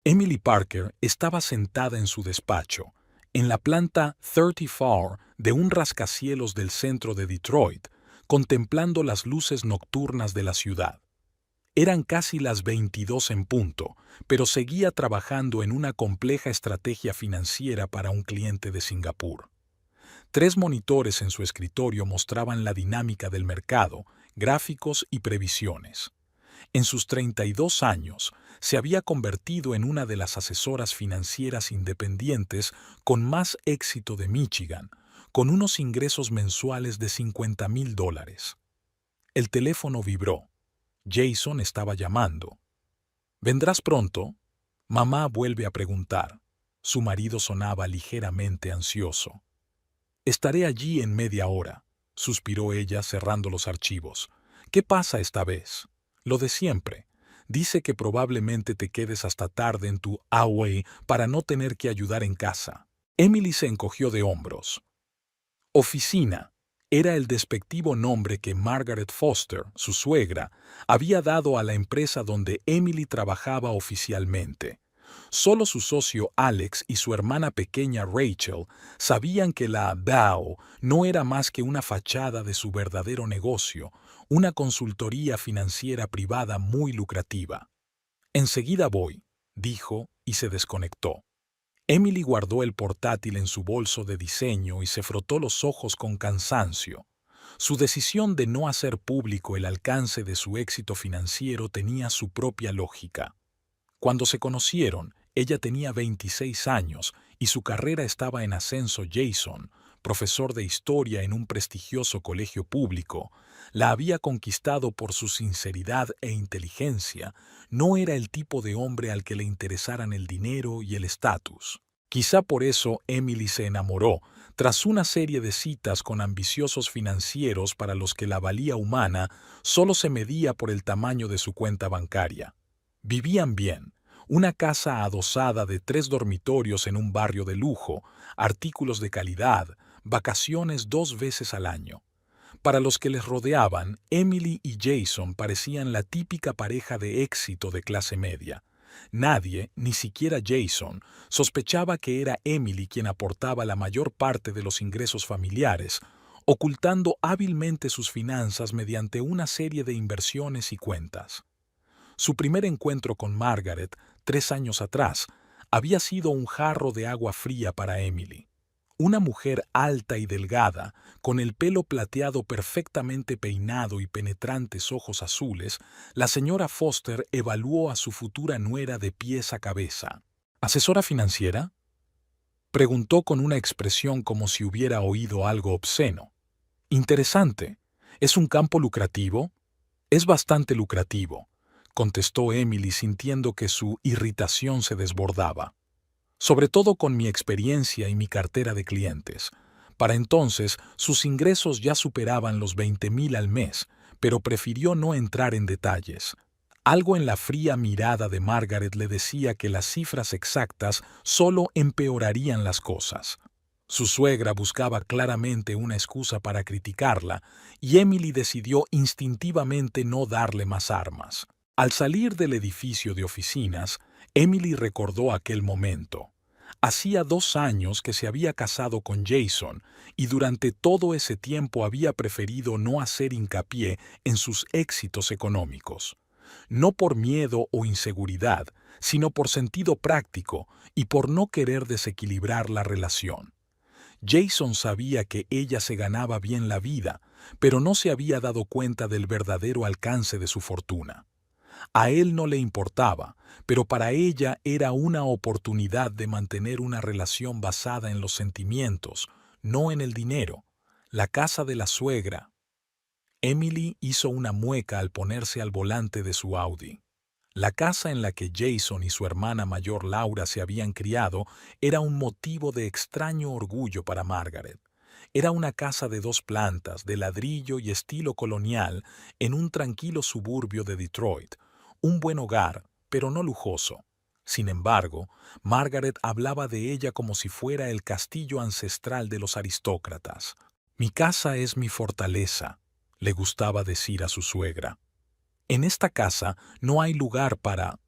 Emily Parker estaba sentada en su despacho, en la planta 34 de un rascacielos del centro de Detroit, contemplando las luces nocturnas de la ciudad. Eran casi las 22 en punto, pero seguía trabajando en una compleja estrategia financiera para un cliente de Singapur. Tres monitores en su escritorio mostraban la dinámica del mercado, gráficos y previsiones. En sus 32 años, se había convertido en una de las asesoras financieras independientes con más éxito de Michigan, con unos ingresos mensuales de $50,000. El teléfono vibró. Jason estaba llamando. ¿Vendrás pronto? Mamá vuelve a preguntar. Su marido sonaba ligeramente ansioso. Estaré allí en media hora, suspiró ella cerrando los archivos. ¿Qué pasa esta vez? Lo de siempre. Dice que probablemente te quedes hasta tarde en tu away para no tener que ayudar en casa. Emily se encogió de hombros. Oficina era el despectivo nombre que Margaret Foster, su suegra, había dado a la empresa donde Emily trabajaba oficialmente. Solo su socio Alex y su hermana pequeña Rachel sabían que la DAO no era más que una fachada de su verdadero negocio, una consultoría financiera privada muy lucrativa. Enseguida voy, dijo y se desconectó. Emily guardó el portátil en su bolso de diseño y se frotó los ojos con cansancio. Su decisión de no hacer público el alcance de su éxito financiero tenía su propia lógica. Cuando se conocieron, ella tenía 26 años y su carrera estaba en ascenso. Jason, profesor de historia en un prestigioso colegio público, la había conquistado por su sinceridad e inteligencia. No era el tipo de hombre al que le interesaran el dinero y el estatus. Quizá por eso Emily se enamoró, tras una serie de citas con ambiciosos financieros para los que la valía humana solo se medía por el tamaño de su cuenta bancaria. Vivían bien, una casa adosada de 3 dormitorios en un barrio de lujo, artículos de calidad, vacaciones 2 veces al año. Para los que les rodeaban, Emily y Jason parecían la típica pareja de éxito de clase media. Nadie, ni siquiera Jason, sospechaba que era Emily quien aportaba la mayor parte de los ingresos familiares, ocultando hábilmente sus finanzas mediante una serie de inversiones y cuentas. Su primer encuentro con Margaret, 3 años atrás, había sido un jarro de agua fría para Emily. Una mujer alta y delgada, con el pelo plateado perfectamente peinado y penetrantes ojos azules, la señora Foster evaluó a su futura nuera de pies a cabeza. ¿Asesora financiera?, preguntó con una expresión como si hubiera oído algo obsceno. Interesante. ¿Es un campo lucrativo? Es bastante lucrativo, contestó Emily sintiendo que su irritación se desbordaba. Sobre todo con mi experiencia y mi cartera de clientes. Para entonces, sus ingresos ya superaban los 20,000 al mes, pero prefirió no entrar en detalles. Algo en la fría mirada de Margaret le decía que las cifras exactas solo empeorarían las cosas. Su suegra buscaba claramente una excusa para criticarla, y Emily decidió instintivamente no darle más armas. Al salir del edificio de oficinas, Emily recordó aquel momento. Hacía 2 años que se había casado con Jason y durante todo ese tiempo había preferido no hacer hincapié en sus éxitos económicos. No por miedo o inseguridad, sino por sentido práctico y por no querer desequilibrar la relación. Jason sabía que ella se ganaba bien la vida, pero no se había dado cuenta del verdadero alcance de su fortuna. A él no le importaba, pero para ella era una oportunidad de mantener una relación basada en los sentimientos, no en el dinero. La casa de la suegra. Emily hizo una mueca al ponerse al volante de su Audi. La casa en la que Jason y su hermana mayor Laura se habían criado era un motivo de extraño orgullo para Margaret. Era una casa de 2 plantas, de ladrillo y estilo colonial, en un tranquilo suburbio de Detroit. Un buen hogar, pero no lujoso. Sin embargo, Margaret hablaba de ella como si fuera el castillo ancestral de los aristócratas. «Mi casa es mi fortaleza», le gustaba decir a su suegra. «En esta casa no hay lugar para...»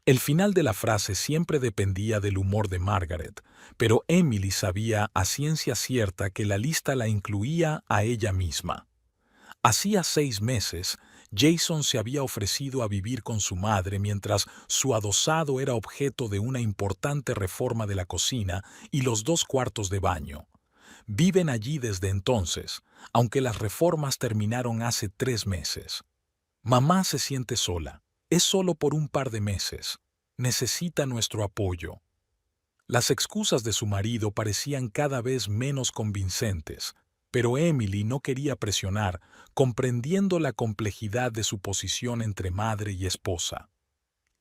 El final de la frase siempre dependía del humor de Margaret, pero Emily sabía a ciencia cierta que la lista la incluía a ella misma. Hacía 6 meses, Jason se había ofrecido a vivir con su madre mientras su adosado era objeto de una importante reforma de la cocina y los 2 cuartos de baño. Viven allí desde entonces, aunque las reformas terminaron hace 3 meses. Mamá se siente sola. Es solo por un par de meses. Necesita nuestro apoyo. Las excusas de su marido parecían cada vez menos convincentes, pero Emily no quería presionar, comprendiendo la complejidad de su posición entre madre y esposa.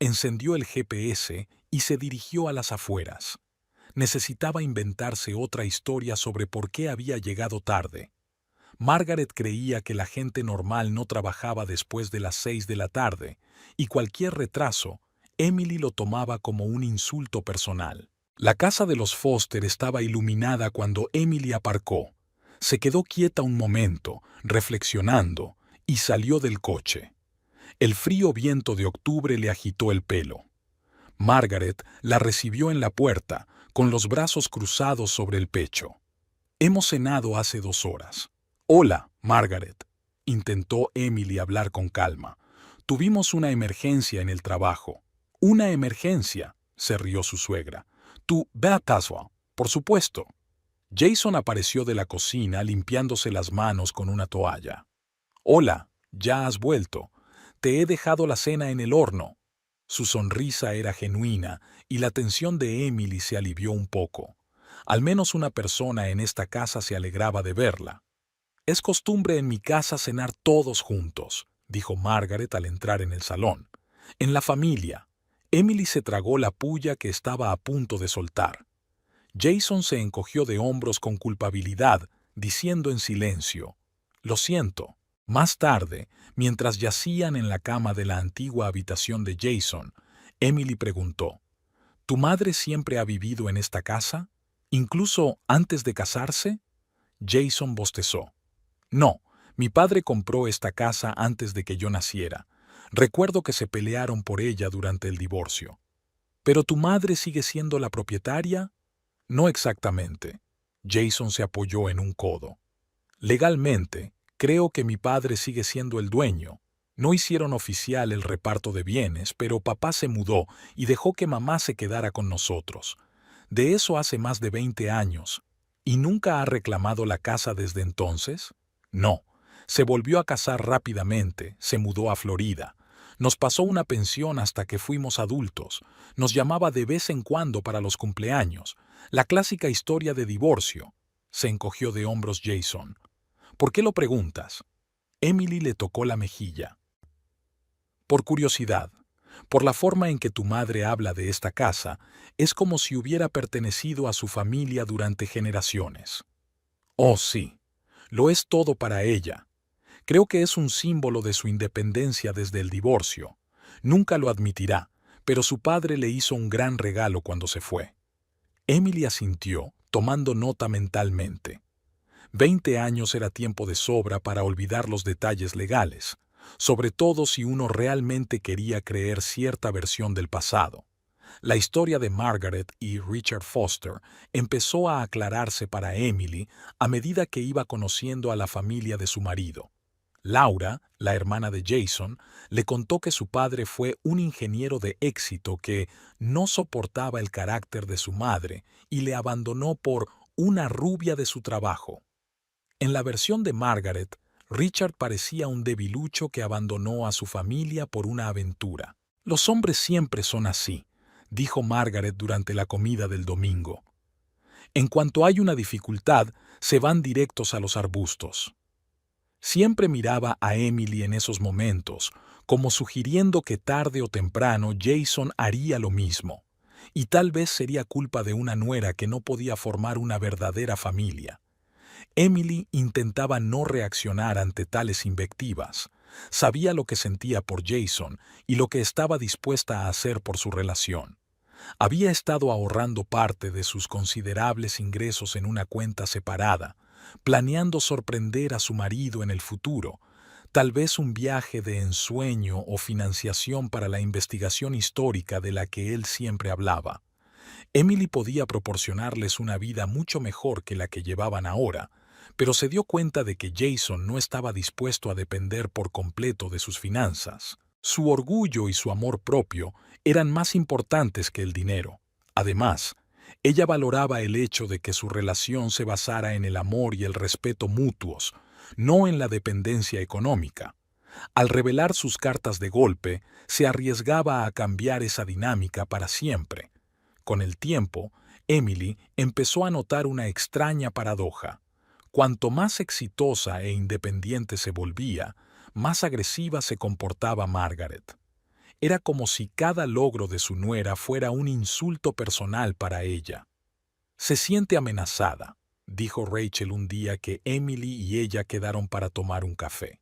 Encendió el GPS y se dirigió a las afueras. Necesitaba inventarse otra historia sobre por qué había llegado tarde. Margaret creía que la gente normal no trabajaba después de las 6 de la tarde, y cualquier retraso, Emily lo tomaba como un insulto personal. La casa de los Foster estaba iluminada cuando Emily aparcó. Se quedó quieta un momento, reflexionando, y salió del coche. El frío viento de octubre le agitó el pelo. Margaret la recibió en la puerta, con los brazos cruzados sobre el pecho. «Hemos cenado hace 2 horas». «Hola, Margaret», intentó Emily hablar con calma. «Tuvimos una emergencia en el trabajo». «¿Una emergencia?», se rió su suegra. «Tú, ve a Taswell, por supuesto». Jason apareció de la cocina limpiándose las manos con una toalla. «Hola, ya has vuelto. Te he dejado la cena en el horno». Su sonrisa era genuina y la tensión de Emily se alivió un poco. Al menos una persona en esta casa se alegraba de verla. «Es costumbre en mi casa cenar todos juntos», dijo Margaret al entrar en el salón. «En la familia». Emily se tragó la puya que estaba a punto de soltar. Jason se encogió de hombros con culpabilidad, diciendo en silencio: «Lo siento». Más tarde, mientras yacían en la cama de la antigua habitación de Jason, Emily preguntó: «¿Tu madre siempre ha vivido en esta casa? ¿Incluso antes de casarse?» Jason bostezó. «No, mi padre compró esta casa antes de que yo naciera. Recuerdo que se pelearon por ella durante el divorcio». «¿Pero tu madre sigue siendo la propietaria?» «No exactamente». Jason se apoyó en un codo. «Legalmente, creo que mi padre sigue siendo el dueño. No hicieron oficial el reparto de bienes, pero papá se mudó y dejó que mamá se quedara con nosotros. De eso hace más de 20 años. ¿Y nunca ha reclamado la casa desde entonces?» «No. Se volvió a casar rápidamente, se mudó a Florida. Nos pasó una pensión hasta que fuimos adultos. Nos llamaba de vez en cuando para los cumpleaños. La clásica historia de divorcio». Se encogió de hombros Jason. «¿Por qué lo preguntas?» Emily le tocó la mejilla. «Por curiosidad. Por la forma en que tu madre habla de esta casa, es como si hubiera pertenecido a su familia durante generaciones». «Oh, sí. Lo es todo para ella. Creo que es un símbolo de su independencia desde el divorcio. Nunca lo admitirá, pero su padre le hizo un gran regalo cuando se fue». Emily asintió, tomando nota mentalmente. 20 años era tiempo de sobra para olvidar los detalles legales, sobre todo si uno realmente quería creer cierta versión del pasado. La historia de Margaret y Richard Foster empezó a aclararse para Emily a medida que iba conociendo a la familia de su marido. Laura, la hermana de Jason, le contó que su padre fue un ingeniero de éxito que no soportaba el carácter de su madre y le abandonó por una rubia de su trabajo. En la versión de Margaret, Richard parecía un debilucho que abandonó a su familia por una aventura. «Los hombres siempre son así», dijo Margaret durante la comida del domingo. «En cuanto hay una dificultad, se van directos a los arbustos». Siempre miraba a Emily en esos momentos, como sugiriendo que tarde o temprano Jason haría lo mismo, y tal vez sería culpa de una nuera que no podía formar una verdadera familia. Emily intentaba no reaccionar ante tales invectivas. Sabía lo que sentía por Jason y lo que estaba dispuesta a hacer por su relación. Había estado ahorrando parte de sus considerables ingresos en una cuenta separada, planeando sorprender a su marido en el futuro, Tal vez un viaje de ensueño o financiación para la investigación histórica de la que él siempre hablaba. Emily podía proporcionarles una vida mucho mejor que la que llevaban ahora, pero se dio cuenta de que Jason no estaba dispuesto a depender por completo de sus finanzas. Su orgullo y su amor propio eran más importantes que el dinero. Además, ella valoraba el hecho de que su relación se basara en el amor y el respeto mutuos, no en la dependencia económica. Al revelar sus cartas de golpe, se arriesgaba a cambiar esa dinámica para siempre. Con el tiempo, Emily empezó a notar una extraña paradoja. Cuanto más exitosa e independiente se volvía, más agresiva se comportaba Margaret. Era como si cada logro de su nuera fuera un insulto personal para ella. «Se siente amenazada», dijo Rachel un día que Emily y ella quedaron para tomar un café.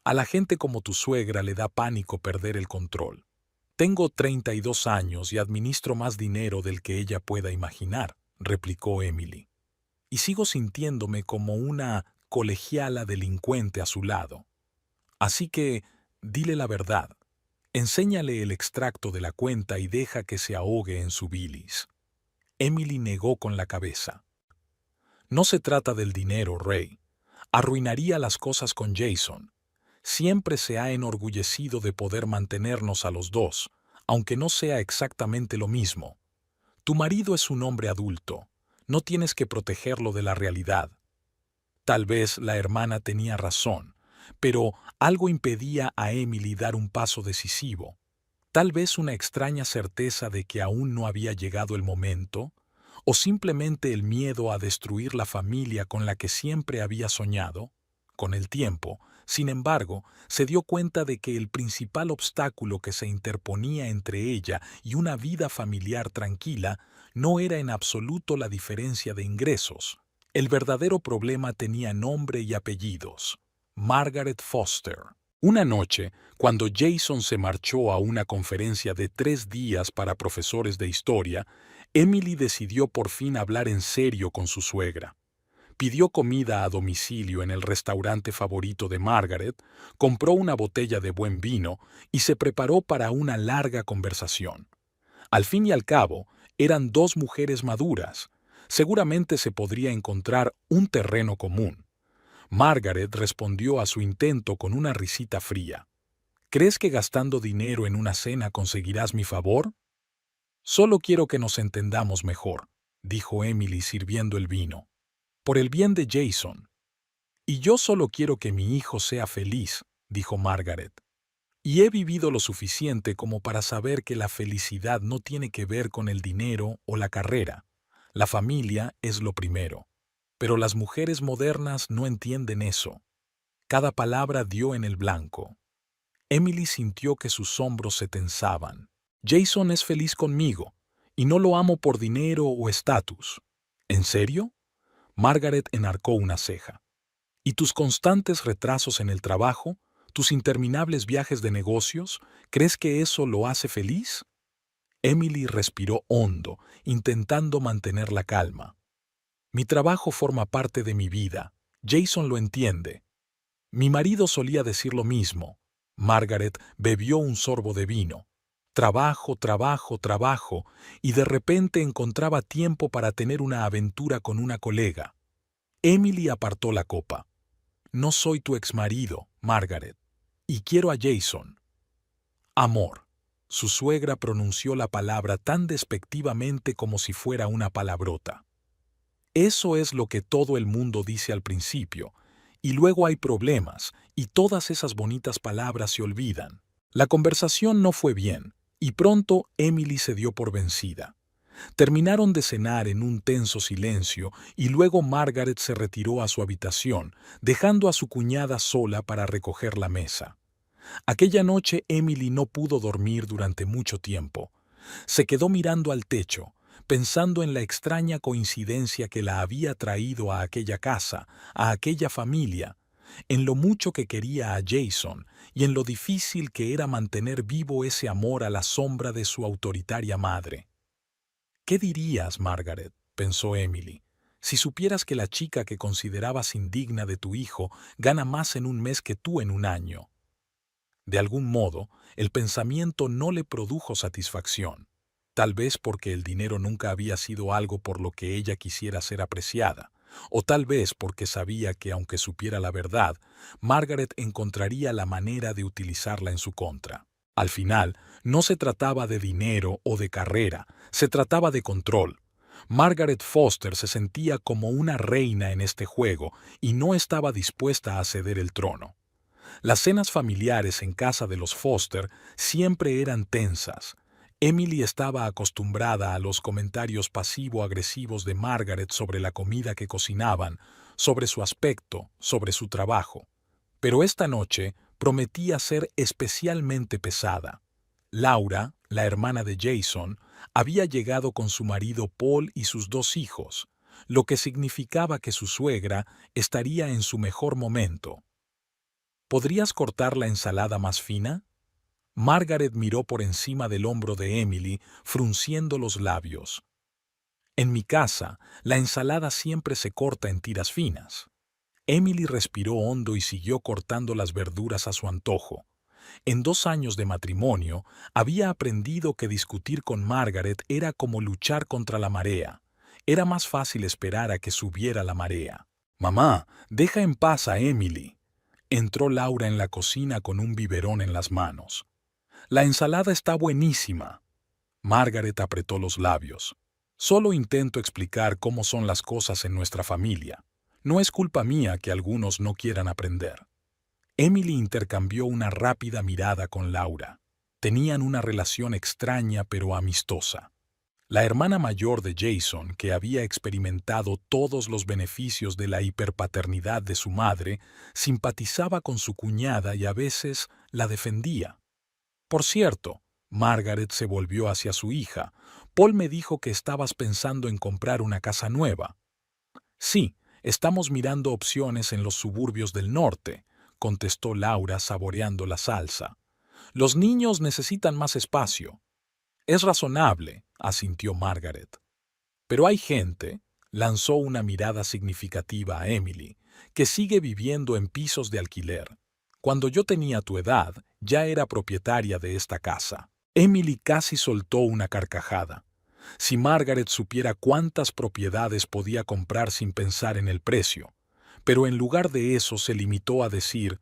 «A la gente como tu suegra le da pánico perder el control. Tengo 32 años y administro más dinero del que ella pueda imaginar», replicó Emily. «Y sigo sintiéndome como una colegiala delincuente a su lado. Así que, dile la verdad. Enséñale el extracto de la cuenta y deja que se ahogue en su bilis». Emily negó con la cabeza. «No se trata del dinero, Ray. Arruinaría las cosas con Jason. Siempre se ha enorgullecido de poder mantenernos a los dos, aunque no sea exactamente lo mismo. Tu marido es un hombre adulto. No tienes que protegerlo de la realidad». Tal vez la hermana tenía razón, pero algo impedía a Emily dar un paso decisivo. Tal vez una extraña certeza de que aún no había llegado el momento, o simplemente el miedo a destruir la familia con la que siempre había soñado. Con el tiempo, sin embargo, se dio cuenta de que el principal obstáculo que se interponía entre ella y una vida familiar tranquila no era en absoluto la diferencia de ingresos. El verdadero problema tenía nombre y apellidos: Margaret Foster. Una noche, cuando Jason se marchó a una conferencia de 3 días para profesores de historia, Emily decidió por fin hablar en serio con su suegra. Pidió comida a domicilio en el restaurante favorito de Margaret, compró una botella de buen vino y se preparó para una larga conversación. Al fin y al cabo, eran 2 mujeres maduras. Seguramente se podría encontrar un terreno común. Margaret respondió a su intento con una risita fría. «¿Crees que gastando dinero en una cena conseguirás mi favor?» «Solo quiero que nos entendamos mejor», dijo Emily sirviendo el vino. «Por el bien de Jason». «Y yo solo quiero que mi hijo sea feliz», dijo Margaret. «Y he vivido lo suficiente como para saber que la felicidad no tiene que ver con el dinero o la carrera. La familia es lo primero. Pero las mujeres modernas no entienden eso». Cada palabra dio en el blanco. Emily sintió que sus hombros se tensaban. «Jason es feliz conmigo, y no lo amo por dinero o estatus». «¿En serio?». Margaret enarcó una ceja. «¿Y tus constantes retrasos en el trabajo, tus interminables viajes de negocios, crees que eso lo hace feliz?» Emily respiró hondo, intentando mantener la calma. «Mi trabajo forma parte de mi vida. Jason lo entiende». «Mi marido solía decir lo mismo». Margaret bebió un sorbo de vino. Trabajo, trabajo, trabajo, y de repente encontraba tiempo para tener una aventura con una colega. Emily apartó la copa. «No soy tu exmarido, Margaret, y quiero a Jason». «Amor». Su suegra pronunció la palabra tan despectivamente como si fuera una palabrota. «Eso es lo que todo el mundo dice al principio, y luego hay problemas, y todas esas bonitas palabras se olvidan». La conversación no fue bien, y pronto Emily se dio por vencida. Terminaron de cenar en un tenso silencio y luego Margaret se retiró a su habitación, dejando a su cuñada sola para recoger la mesa. Aquella noche Emily no pudo dormir durante mucho tiempo. Se quedó mirando al techo, pensando en la extraña coincidencia que la había traído a aquella casa, a aquella familia, en lo mucho que quería a Jason y en lo difícil que era mantener vivo ese amor a la sombra de su autoritaria madre. «¿Qué dirías, Margaret?», pensó Emily, Si supieras que la chica que considerabas indigna de tu hijo gana más en un mes que tú en un año. De algún modo, el pensamiento no le produjo satisfacción, tal vez porque el dinero nunca había sido algo por lo que ella quisiera ser apreciada, o tal vez porque sabía que aunque supiera la verdad, Margaret encontraría la manera de utilizarla en su contra. Al final, no se trataba de dinero o de carrera, se trataba de control. Margaret Foster se sentía como una reina en este juego y no estaba dispuesta a ceder el trono. Las cenas familiares en casa de los Foster siempre eran tensas. Emily estaba acostumbrada a los comentarios pasivo-agresivos de Margaret sobre la comida que cocinaban, sobre su aspecto, sobre su trabajo. Pero esta noche prometía ser especialmente pesada. Laura, la hermana de Jason, había llegado con su marido Paul y sus 2 hijos, lo que significaba que su suegra estaría en su mejor momento. ¿Podrías cortar la ensalada más fina? Margaret miró por encima del hombro de Emily, frunciendo los labios. En mi casa, la ensalada siempre se corta en tiras finas. Emily respiró hondo y siguió cortando las verduras a su antojo. En 2 años de matrimonio, había aprendido que discutir con Margaret era como luchar contra la marea. Era más fácil esperar a que subiera la marea. «Mamá, deja en paz a Emily». Entró Laura en la cocina con un biberón en las manos. «La ensalada está buenísima». Margaret apretó los labios. «Solo intento explicar cómo son las cosas en nuestra familia. No es culpa mía que algunos no quieran aprender». Emily intercambió una rápida mirada con Laura. Tenían una relación extraña pero amistosa. La hermana mayor de Jason, que había experimentado todos los beneficios de la hiperpaternidad de su madre, simpatizaba con su cuñada y a veces la defendía. «Por cierto», Margaret se volvió hacia su hija, «Paul me dijo que estabas pensando en comprar una casa nueva». «Sí, estamos mirando opciones en los suburbios del norte», contestó Laura saboreando la salsa. «Los niños necesitan más espacio». «Es razonable», asintió Margaret. «Pero hay gente», lanzó una mirada significativa a Emily, «que sigue viviendo en pisos de alquiler. Cuando yo tenía tu edad, ya era propietaria de esta casa». Emily casi soltó una carcajada. Si Margaret supiera cuántas propiedades podía comprar sin pensar en el precio. Pero en lugar de eso se limitó a decir,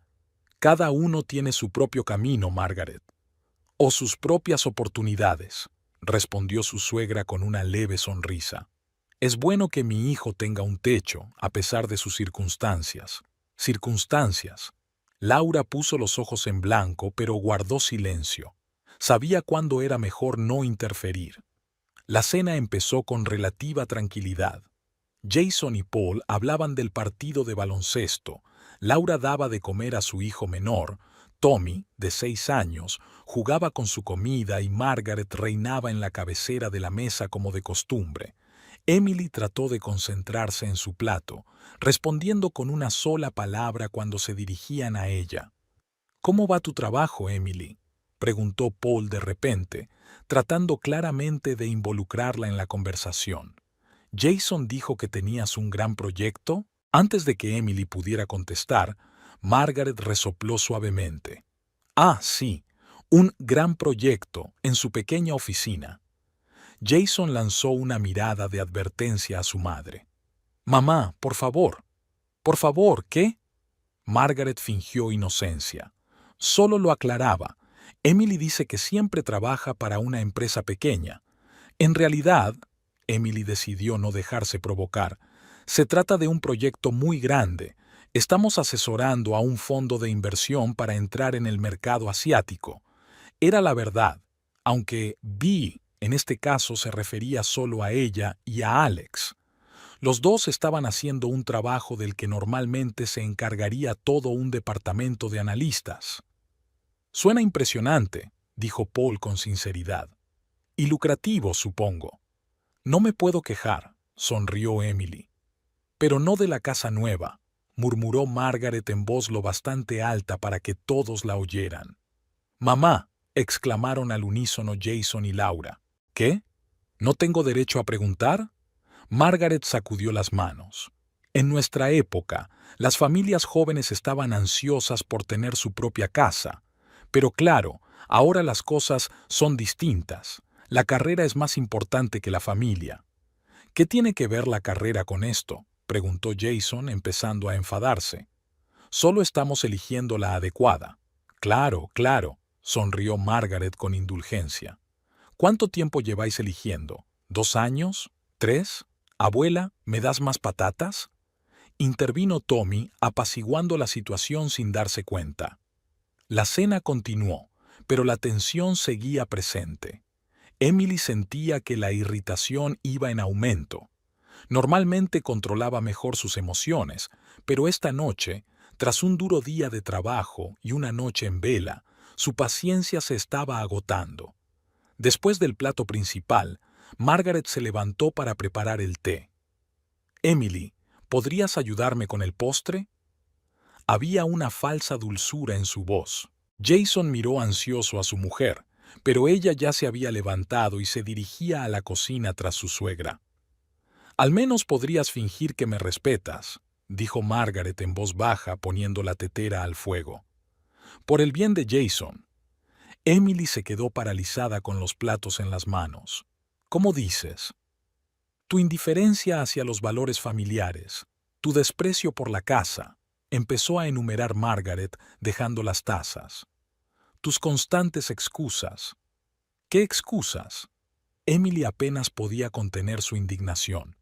«Cada uno tiene su propio camino, Margaret». «O sus propias oportunidades», respondió su suegra con una leve sonrisa. «Es bueno que mi hijo tenga un techo, a pesar de sus circunstancias». «Circunstancias». Laura puso los ojos en blanco, pero guardó silencio. Sabía cuándo era mejor no interferir. La cena empezó con relativa tranquilidad. Jason y Paul hablaban del partido de baloncesto. Laura daba de comer a su hijo menor. Tommy, de 6 años, jugaba con su comida y Margaret reinaba en la cabecera de la mesa como de costumbre. Emily trató de concentrarse en su plato, respondiendo con una sola palabra cuando se dirigían a ella. «¿Cómo va tu trabajo, Emily?», preguntó Paul de repente, tratando claramente de involucrarla en la conversación. «Jason dijo que tenías un gran proyecto». Antes de que Emily pudiera contestar, Margaret resopló suavemente. «Ah, sí, un gran proyecto en su pequeña oficina». Jason lanzó una mirada de advertencia a su madre. «Mamá, por favor». «Por favor, ¿qué?». Margaret fingió inocencia. «Solo lo aclaraba. Emily dice que siempre trabaja para una empresa pequeña. En realidad», Emily decidió no dejarse provocar, «se trata de un proyecto muy grande. Estamos asesorando a un fondo de inversión para entrar en el mercado asiático». Era la verdad, aunque Vi, en este caso, se refería solo a ella y a Alex. Los dos estaban haciendo un trabajo del que normalmente se encargaría todo un departamento de analistas. «Suena impresionante», dijo Paul con sinceridad. «Y lucrativo, supongo». «No me puedo quejar», sonrió Emily. «Pero no de la casa nueva», murmuró Margaret en voz lo bastante alta para que todos la oyeran. «Mamá», exclamaron al unísono Jason y Laura. «¿Qué? ¿No tengo derecho a preguntar?». Margaret sacudió las manos. En nuestra época, las familias jóvenes estaban ansiosas por tener su propia casa. Pero claro, ahora las cosas son distintas. La carrera es más importante que la familia. ¿Qué tiene que ver la carrera con esto?, preguntó Jason, empezando a enfadarse. Solo estamos eligiendo la adecuada. Claro, claro, sonrió Margaret con indulgencia. ¿Cuánto tiempo lleváis eligiendo? ¿2 años? ¿3? Abuela, ¿me das más patatas? Intervino Tommy, apaciguando la situación sin darse cuenta. La cena continuó, pero la tensión seguía presente. Emily sentía que la irritación iba en aumento. Normalmente controlaba mejor sus emociones, pero esta noche, tras un duro día de trabajo y una noche en vela, su paciencia se estaba agotando. Después del plato principal, Margaret se levantó para preparar el té. «Emily, ¿podrías ayudarme con el postre?». Había una falsa dulzura en su voz. Jason miró ansioso a su mujer, pero ella ya se había levantado y se dirigía a la cocina tras su suegra. «Al menos podrías fingir que me respetas», dijo Margaret en voz baja, poniendo la tetera al fuego. Por el bien de Jason. Emily se quedó paralizada con los platos en las manos. «¿Cómo dices?». «Tu indiferencia hacia los valores familiares, tu desprecio por la casa», empezó a enumerar Margaret, dejando las tazas. «Tus constantes excusas». «¿Qué excusas?». Emily apenas podía contener su indignación.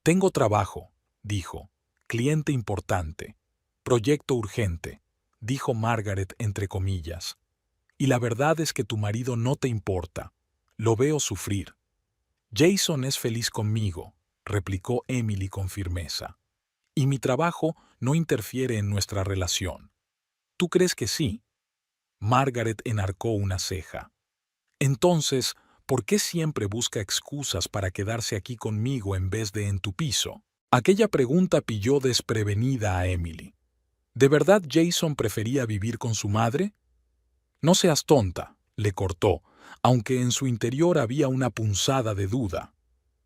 «Tengo trabajo», dijo. «Cliente importante. Proyecto urgente», dijo Margaret entre comillas. «Y la verdad es que tu marido no te importa. Lo veo sufrir». «Jason es feliz conmigo», replicó Emily con firmeza. «Y mi trabajo no interfiere en nuestra relación». «¿Tú crees que sí?». Margaret enarcó una ceja. «Entonces, ¿por qué siempre busca excusas para quedarse aquí conmigo en vez de en tu piso?». Aquella pregunta pilló desprevenida a Emily. ¿De verdad Jason prefería vivir con su madre? «No seas tonta», le cortó, aunque en su interior había una punzada de duda.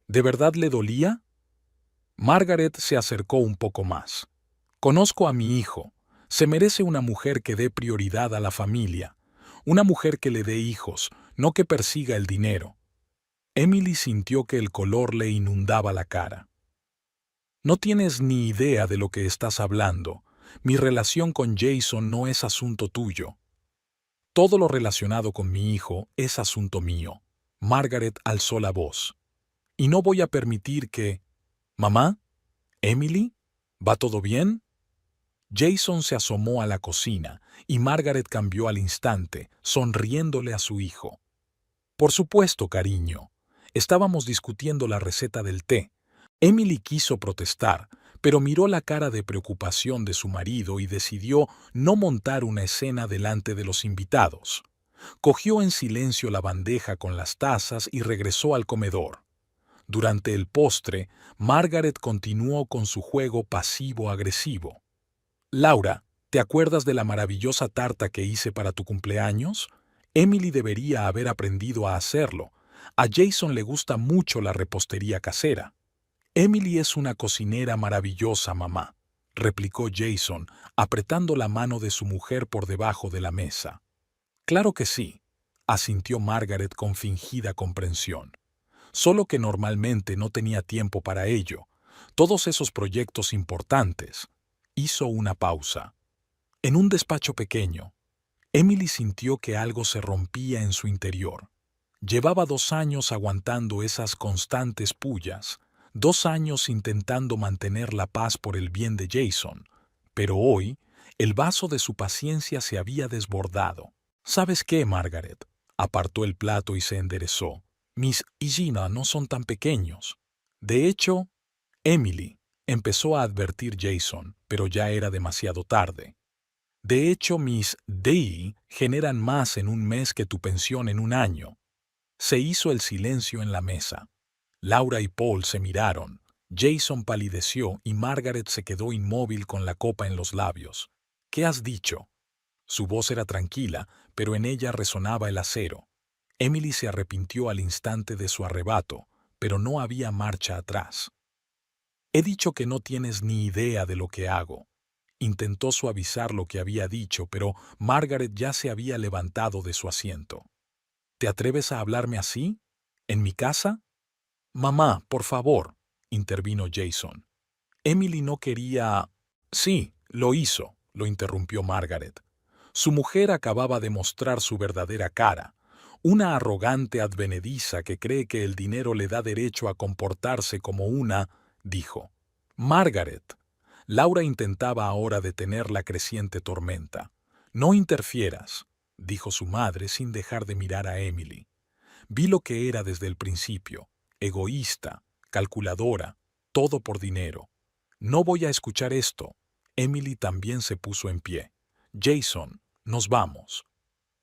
¿De verdad le dolía? Margaret se acercó un poco más. «Conozco a mi hijo. Se merece una mujer que dé prioridad a la familia. Una mujer que le dé hijos, no que persiga el dinero». Emily sintió que el color le inundaba la cara. «No tienes ni idea de lo que estás hablando. Mi relación con Jason no es asunto tuyo». «Todo lo relacionado con mi hijo es asunto mío». Margaret alzó la voz. «Y no voy a permitir que...». «¿Mamá? ¿Emily? ¿Va todo bien?». Jason se asomó a la cocina y Margaret cambió al instante, sonriéndole a su hijo. «Por supuesto, cariño. Estábamos discutiendo la receta del té». Emily quiso protestar, pero miró la cara de preocupación de su marido y decidió no montar una escena delante de los invitados. Cogió en silencio la bandeja con las tazas y regresó al comedor. Durante el postre, Margaret continuó con su juego pasivo-agresivo. «Laura, ¿te acuerdas de la maravillosa tarta que hice para tu cumpleaños? Emily debería haber aprendido a hacerlo. A Jason le gusta mucho la repostería casera». «Emily es una cocinera maravillosa, mamá», replicó Jason, apretando la mano de su mujer por debajo de la mesa. «Claro que sí», asintió Margaret con fingida comprensión. «Solo que normalmente no tenía tiempo para ello. Todos esos proyectos importantes». Hizo una pausa. En un despacho pequeño, Emily sintió que algo se rompía en su interior. Llevaba 2 años aguantando esas constantes pullas, 2 años intentando mantener la paz por el bien de Jason, pero hoy el vaso de su paciencia se había desbordado. «¿Sabes qué, Margaret?». Apartó el plato y se enderezó. «Mis y Gina no son tan pequeños. De hecho, Emily», empezó a advertir Jason, pero ya era demasiado tarde. «De hecho, mis DI generan más en un mes que tu pensión en un año». Se hizo el silencio en la mesa. Laura y Paul se miraron. Jason palideció y Margaret se quedó inmóvil con la copa en los labios. «¿Qué has dicho?». Su voz era tranquila, pero en ella resonaba el acero. Emily se arrepintió al instante de su arrebato, pero no había marcha atrás. He dicho que no tienes ni idea de lo que hago. Intentó suavizar lo que había dicho, pero Margaret ya se había levantado de su asiento. ¿Te atreves a hablarme así? ¿En mi casa? Mamá, por favor, intervino Jason. Emily no quería... Sí, lo hizo, lo interrumpió Margaret. Su mujer acababa de mostrar su verdadera cara, una arrogante advenediza que cree que el dinero le da derecho a comportarse como una, dijo. Margaret. Laura intentaba ahora detener la creciente tormenta. No interfieras, dijo su madre sin dejar de mirar a Emily. Vi lo que era desde el principio, egoísta, calculadora, todo por dinero. No voy a escuchar esto. Emily también se puso en pie. Jason, nos vamos.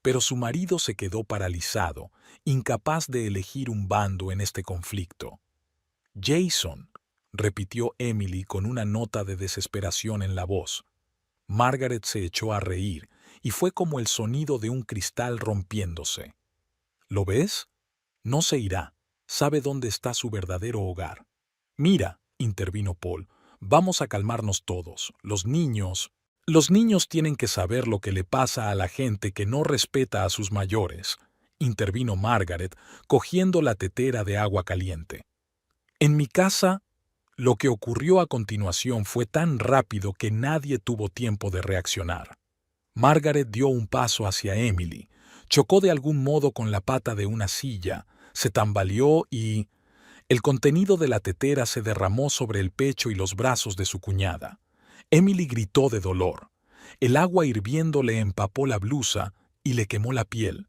Pero su marido se quedó paralizado, incapaz de elegir un bando en este conflicto. Jason, repitió Emily con una nota de desesperación en la voz. Margaret se echó a reír, y fue como el sonido de un cristal rompiéndose. ¿Lo ves? No se irá. Sabe dónde está su verdadero hogar. Mira, intervino Paul, vamos a calmarnos todos. Los niños tienen que saber lo que le pasa a la gente que no respeta a sus mayores, intervino Margaret, cogiendo la tetera de agua caliente. En mi casa, lo que ocurrió a continuación fue tan rápido que nadie tuvo tiempo de reaccionar. Margaret dio un paso hacia Emily, chocó de algún modo con la pata de una silla, se tambaleó y... El contenido de la tetera se derramó sobre el pecho y los brazos de su cuñada. Emily gritó de dolor. El agua hirviendo le empapó la blusa y le quemó la piel.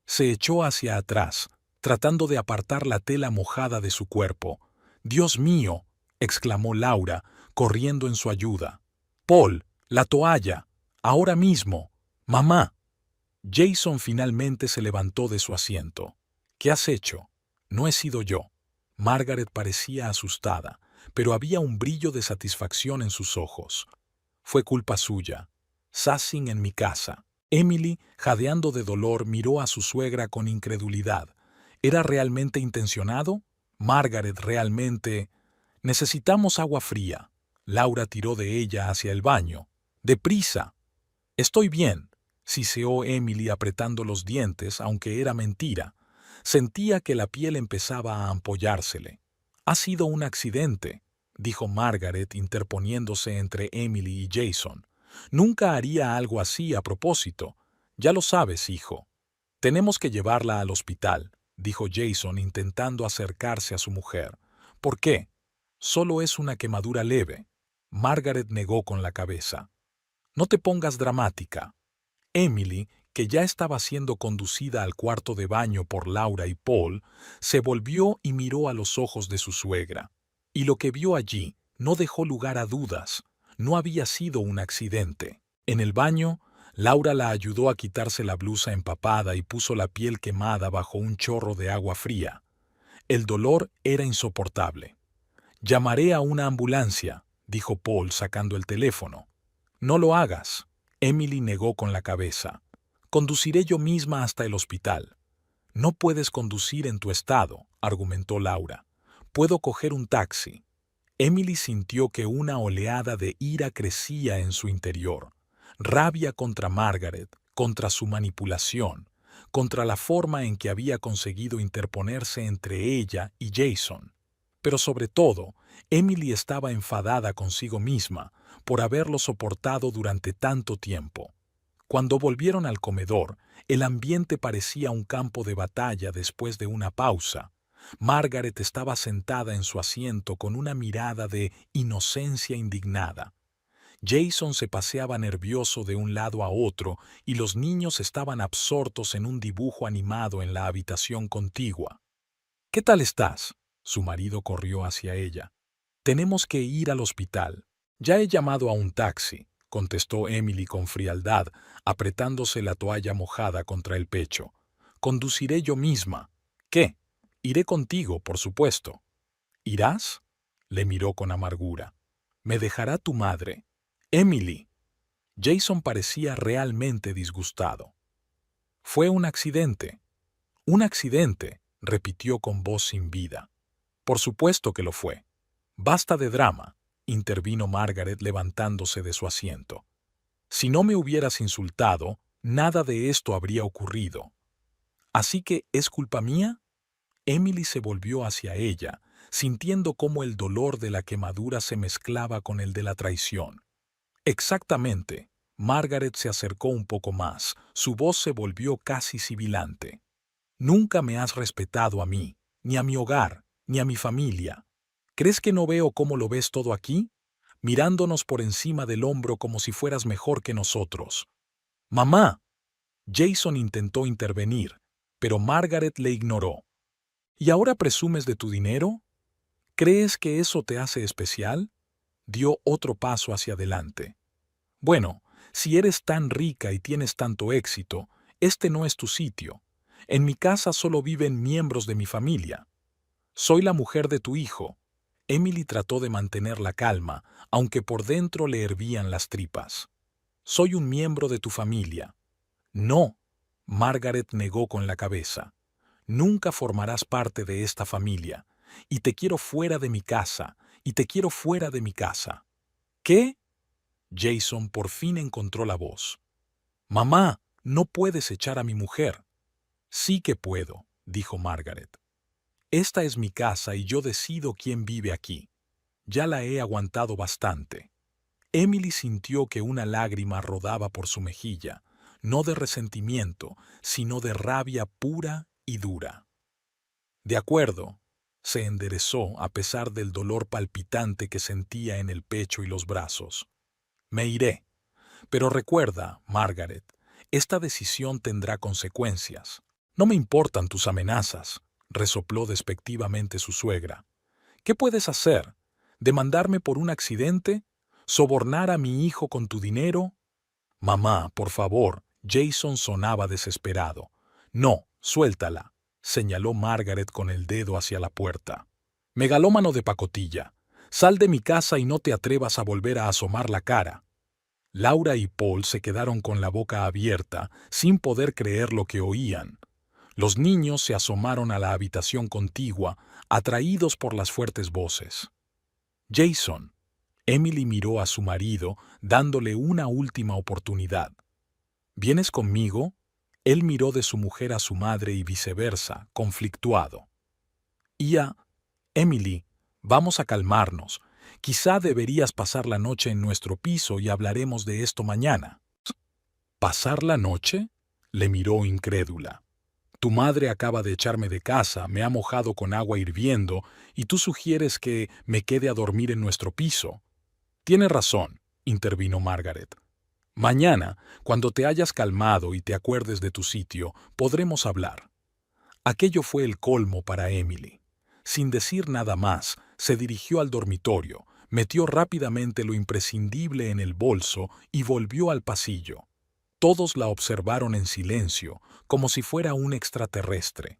Se echó hacia atrás, tratando de apartar la tela mojada de su cuerpo. «¡Dios mío!», exclamó Laura, corriendo en su ayuda. «Paul, la toalla, ahora mismo. Mamá». Jason finalmente se levantó de su asiento. «¿Qué has hecho? No he sido yo». Margaret parecía asustada, pero había un brillo de satisfacción en sus ojos. «Fue culpa suya. Sassing en mi casa». Emily, jadeando de dolor, miró a su suegra con incredulidad. ¿Era realmente intencionado? Margaret realmente... Necesitamos agua fría. Laura tiró de ella hacia el baño. ¡Deprisa! Estoy bien, siseó Emily apretando los dientes, aunque era mentira. Sentía que la piel empezaba a ampollársele. Ha sido un accidente, dijo Margaret interponiéndose entre Emily y Jason. Nunca haría algo así a propósito. Ya lo sabes, hijo. Tenemos que llevarla al hospital, dijo Jason intentando acercarse a su mujer. ¿Por qué? Solo es una quemadura leve. Margaret negó con la cabeza. No te pongas dramática. Emily, que ya estaba siendo conducida al cuarto de baño por Laura y Paul, se volvió y miró a los ojos de su suegra. Y lo que vio allí no dejó lugar a dudas. No había sido un accidente. En el baño, Laura la ayudó a quitarse la blusa empapada y puso la piel quemada bajo un chorro de agua fría. El dolor era insoportable. «Llamaré a una ambulancia», dijo Paul sacando el teléfono. «No lo hagas». Emily negó con la cabeza. «Conduciré yo misma hasta el hospital». «No puedes conducir en tu estado», argumentó Laura. «Puedo coger un taxi». Emily sintió que una oleada de ira crecía en su interior. Rabia contra Margaret, contra su manipulación, contra la forma en que había conseguido interponerse entre ella y Jason. Pero sobre todo, Emily estaba enfadada consigo misma por haberlo soportado durante tanto tiempo. Cuando volvieron al comedor, el ambiente parecía un campo de batalla después de una pausa. Margaret estaba sentada en su asiento con una mirada de inocencia indignada. Jason se paseaba nervioso de un lado a otro y los niños estaban absortos en un dibujo animado en la habitación contigua. «¿Qué tal estás?», su marido corrió hacia ella. «Tenemos que ir al hospital». «Ya he llamado a un taxi», contestó Emily con frialdad, apretándose la toalla mojada contra el pecho. «Conduciré yo misma». «¿Qué? Iré contigo, por supuesto». «¿Irás?», le miró con amargura. «Me dejará tu madre». «Emily». Jason parecía realmente disgustado. «Fue un accidente». «Un accidente», repitió con voz sin vida. Por supuesto que lo fue. Basta de drama, intervino Margaret levantándose de su asiento. Si no me hubieras insultado, nada de esto habría ocurrido. ¿Así que es culpa mía? Emily se volvió hacia ella, sintiendo cómo el dolor de la quemadura se mezclaba con el de la traición. Exactamente. Margaret se acercó un poco más, su voz se volvió casi sibilante. Nunca me has respetado a mí, ni a mi hogar, ni a mi familia. ¿Crees que no veo cómo lo ves todo aquí? Mirándonos por encima del hombro como si fueras mejor que nosotros. ¡Mamá! Jason intentó intervenir, pero Margaret le ignoró. ¿Y ahora presumes de tu dinero? ¿Crees que eso te hace especial? Dio otro paso hacia adelante. Bueno, si eres tan rica y tienes tanto éxito, este no es tu sitio. En mi casa solo viven miembros de mi familia. Soy la mujer de tu hijo. Emily trató de mantener la calma, aunque por dentro le hervían las tripas. Soy un miembro de tu familia. No, Margaret negó con la cabeza. Nunca formarás parte de esta familia, y te quiero fuera de mi casa, y te quiero fuera de mi casa. ¿Qué? Jason por fin encontró la voz. Mamá, no puedes echar a mi mujer. Sí que puedo, dijo Margaret. Esta es mi casa y yo decido quién vive aquí. Ya la he aguantado bastante. Emily sintió que una lágrima rodaba por su mejilla, no de resentimiento, sino de rabia pura y dura. De acuerdo, se enderezó a pesar del dolor palpitante que sentía en el pecho y los brazos. Me iré. Pero recuerda, Margaret, esta decisión tendrá consecuencias. No me importan tus amenazas, resopló despectivamente su suegra. ¿Qué puedes hacer? ¿Demandarme por un accidente? ¿Sobornar a mi hijo con tu dinero? Mamá, por favor. Jason sonaba desesperado. No, suéltala, señaló Margaret con el dedo hacia la puerta. Megalómano de pacotilla, sal de mi casa y no te atrevas a volver a asomar la cara. Laura y Paul se quedaron con la boca abierta, sin poder creer lo que oían. Los niños se asomaron a la habitación contigua, atraídos por las fuertes voces. Jason. Emily miró a su marido, dándole una última oportunidad. ¿Vienes conmigo? Él miró de su mujer a su madre y viceversa, conflictuado. Emily, vamos a calmarnos. Quizá deberías pasar la noche en nuestro piso y hablaremos de esto mañana. ¿Pasar la noche? Le miró incrédula. Tu madre acaba de echarme de casa, me ha mojado con agua hirviendo y tú sugieres que me quede a dormir en nuestro piso. Tienes razón, intervino Margaret. Mañana, cuando te hayas calmado y te acuerdes de tu sitio, podremos hablar. Aquello fue el colmo para Emily. Sin decir nada más, se dirigió al dormitorio, metió rápidamente lo imprescindible en el bolso y volvió al pasillo. Todos la observaron en silencio, como si fuera un extraterrestre.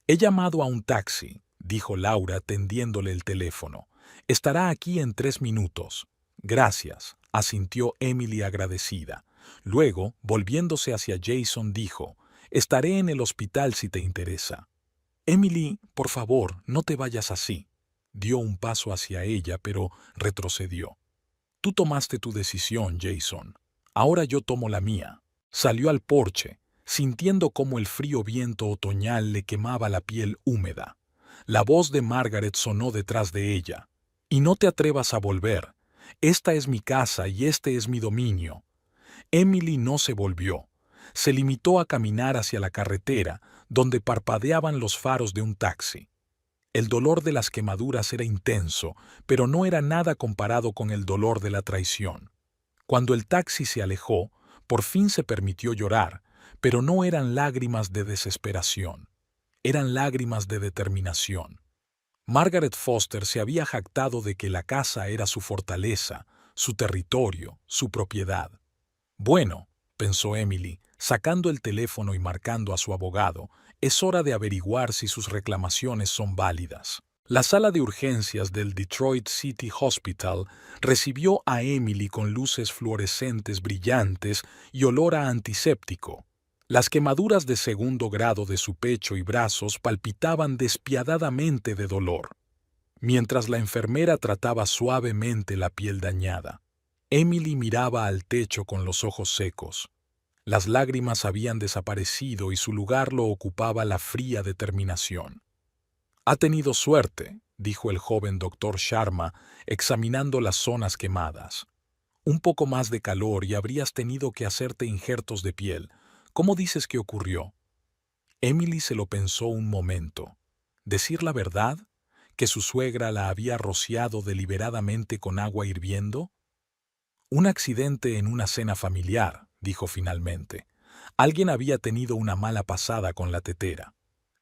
He llamado a un taxi, dijo Laura tendiéndole el teléfono. Estará aquí en 3 minutos. Gracias, asintió Emily agradecida. Luego, volviéndose hacia Jason, dijo, estaré en el hospital si te interesa. Emily, por favor, no te vayas así. Dio un paso hacia ella, pero retrocedió. Tú tomaste tu decisión, Jason. Ahora yo tomo la mía. Salió al porche, sintiendo cómo el frío viento otoñal le quemaba la piel húmeda. La voz de Margaret sonó detrás de ella. Y no te atrevas a volver. Esta es mi casa y este es mi dominio. Emily no se volvió. Se limitó a caminar hacia la carretera, donde parpadeaban los faros de un taxi. El dolor de las quemaduras era intenso, pero no era nada comparado con el dolor de la traición. Cuando el taxi se alejó, por fin se permitió llorar, pero no eran lágrimas de desesperación. Eran lágrimas de determinación. Margaret Foster se había jactado de que la casa era su fortaleza, su territorio, su propiedad. Bueno, pensó Emily, sacando el teléfono y marcando a su abogado, es hora de averiguar si sus reclamaciones son válidas. La sala de urgencias del Detroit City Hospital recibió a Emily con luces fluorescentes brillantes y olor a antiséptico. Las quemaduras de 2º grado de su pecho y brazos palpitaban despiadadamente de dolor. mientras la enfermera trataba suavemente la piel dañada. Emily miraba al techo con los ojos secos. Las lágrimas habían desaparecido y su lugar lo ocupaba la fría determinación. «Ha tenido suerte», dijo el joven doctor Sharma, examinando las zonas quemadas. «Un poco más de calor y habrías tenido que hacerte injertos de piel. ¿Cómo dices que ocurrió?» Emily se lo pensó un momento. ¿Decir la verdad? ¿Que su suegra la había rociado deliberadamente con agua hirviendo? «Un accidente en una cena familiar», dijo finalmente. «Alguien había tenido una mala pasada con la tetera».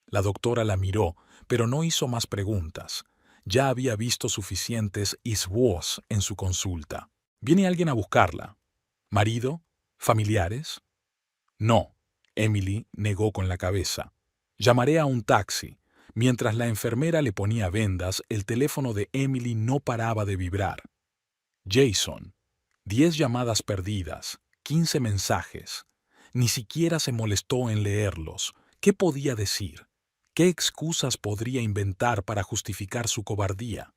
La doctora la miró, pero no hizo más preguntas. Ya había visto suficientes iswoes en su consulta. «¿Viene alguien a buscarla? ¿Marido? ¿Familiares?» «No», Emily negó con la cabeza. «Llamaré a un taxi». Mientras la enfermera le ponía vendas, el teléfono de Emily no paraba de vibrar. Jason. 10 llamadas perdidas, 15 mensajes. Ni siquiera se molestó en leerlos. ¿Qué podía decir? ¿Qué excusas podría inventar para justificar su cobardía?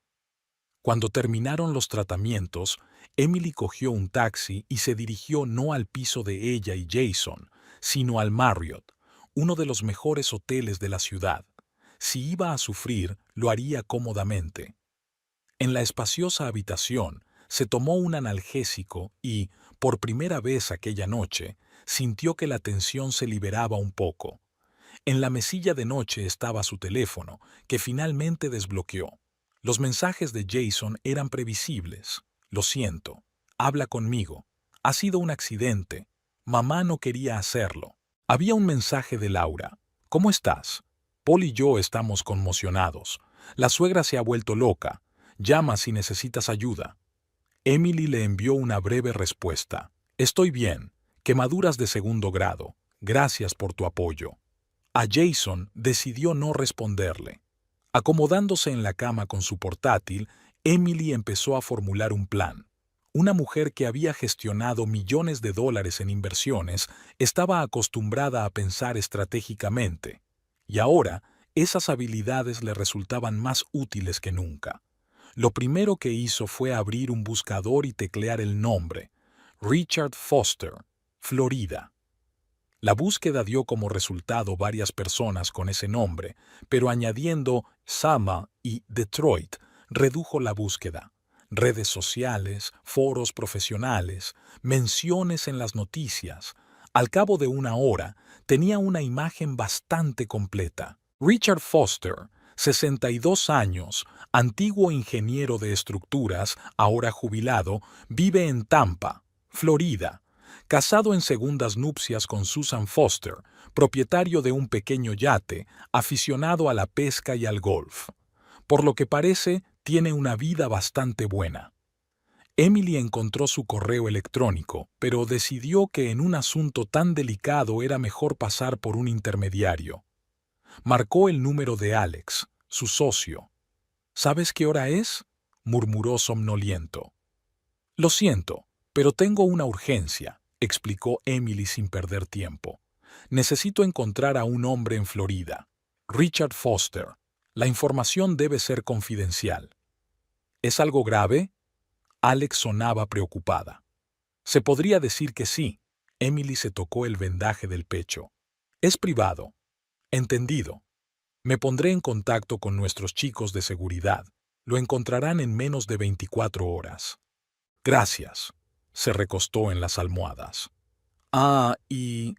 Cuando terminaron los tratamientos, Emily cogió un taxi y se dirigió no al piso de ella y Jason, sino al Marriott, uno de los mejores hoteles de la ciudad. Si iba a sufrir, lo haría cómodamente. En la espaciosa habitación, se tomó un analgésico y, por primera vez aquella noche, sintió que la tensión se liberaba un poco. En la mesilla de noche estaba su teléfono, que finalmente desbloqueó. Los mensajes de Jason eran previsibles. «Lo siento. Habla conmigo. Ha sido un accidente. Mamá no quería hacerlo». Había un mensaje de Laura. «¿Cómo estás? Paul y yo estamos conmocionados. La suegra se ha vuelto loca. Llama si necesitas ayuda». Emily le envió una breve respuesta. «Estoy bien. Quemaduras de segundo grado. Gracias por tu apoyo». A Jason decidió no responderle. Acomodándose en la cama con su portátil, Emily empezó a formular un plan. Una mujer que había gestionado millones de dólares en inversiones estaba acostumbrada a pensar estratégicamente, y ahora esas habilidades le resultaban más útiles que nunca. Lo primero que hizo fue abrir un buscador y teclear el nombre: Richard Foster, Florida. La búsqueda dio como resultado varias personas con ese nombre, pero añadiendo Sama y Detroit redujo la búsqueda. Redes sociales, foros profesionales, menciones en las noticias. Al cabo de una hora, tenía una imagen bastante completa. Richard Foster, 62 años, antiguo ingeniero de estructuras, ahora jubilado, vive en Tampa, Florida. Casado en segundas nupcias con Susan Foster, propietario de un pequeño yate, aficionado a la pesca y al golf. Por lo que parece, tiene una vida bastante buena. Emily encontró su correo electrónico, pero decidió que en un asunto tan delicado era mejor pasar por un intermediario. Marcó el número de Alex, su socio. «¿Sabes qué hora es?», murmuró somnoliento. «Lo siento, pero tengo una urgencia», explicó Emily sin perder tiempo. «Necesito encontrar a un hombre en Florida. Richard Foster. La información debe ser confidencial». «¿Es algo grave?». Alex sonaba preocupada. «Se podría decir que sí». Emily se tocó el vendaje del pecho. «Es privado». «Entendido. Me pondré en contacto con nuestros chicos de seguridad. Lo encontrarán en menos de 24 horas». «Gracias». Se recostó en las almohadas. Y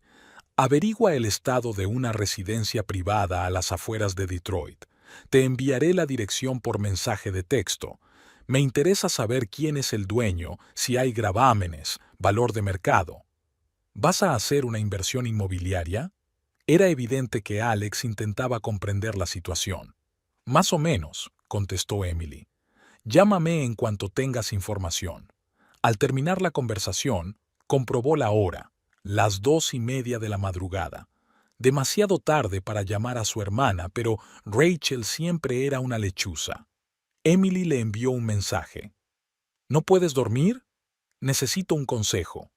averigua el estado de una residencia privada a las afueras de Detroit. Te enviaré la dirección por mensaje de texto. Me interesa saber quién es el dueño, si hay gravámenes, valor de mercado. ¿Vas a hacer una inversión inmobiliaria? Era evidente que Alex intentaba comprender la situación. «Más o menos», contestó Emily. «Llámame en cuanto tengas información». Al terminar la conversación, comprobó la hora, las 2:30 de la madrugada. Demasiado tarde para llamar a su hermana, pero Rachel siempre era una lechuza. Emily le envió un mensaje. «¿No puedes dormir? Necesito un consejo».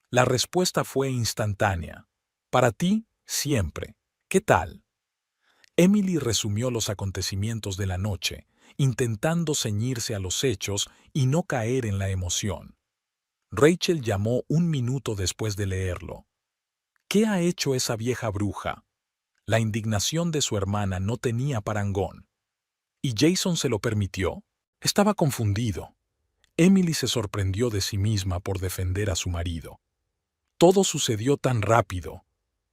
La respuesta fue instantánea. «Para ti, siempre. ¿Qué tal?». Emily resumió los acontecimientos de la noche intentando ceñirse a los hechos y no caer en la emoción. Rachel llamó un minuto después de leerlo. ¿Qué ha hecho esa vieja bruja? La indignación de su hermana no tenía parangón. ¿Y Jason se lo permitió? Estaba confundido. Emily se sorprendió de sí misma por defender a su marido. Todo sucedió tan rápido.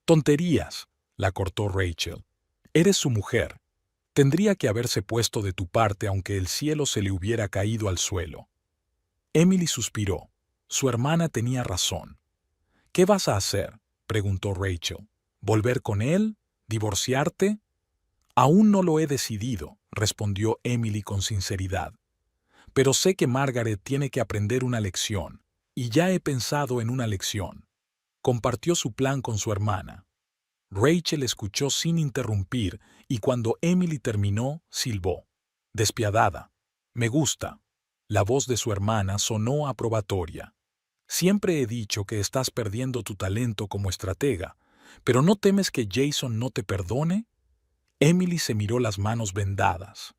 Tonterías, la cortó Rachel. Eres su mujer. Tendría que haberse puesto de tu parte aunque el cielo se le hubiera caído al suelo. Emily suspiró. Su hermana tenía razón. ¿Qué vas a hacer?, preguntó Rachel. ¿Volver con él? ¿Divorciarte? Aún no lo he decidido, respondió Emily con sinceridad. Pero sé que Margaret tiene que aprender una lección, y ya he pensado en una lección. Compartió su plan con su hermana. Rachel escuchó sin interrumpir y cuando Emily terminó, silbó. Despiadada. Me gusta. La voz de su hermana sonó aprobatoria. Siempre he dicho que estás perdiendo tu talento como estratega, pero ¿no temes que Jason no te perdone? Emily se miró las manos vendadas.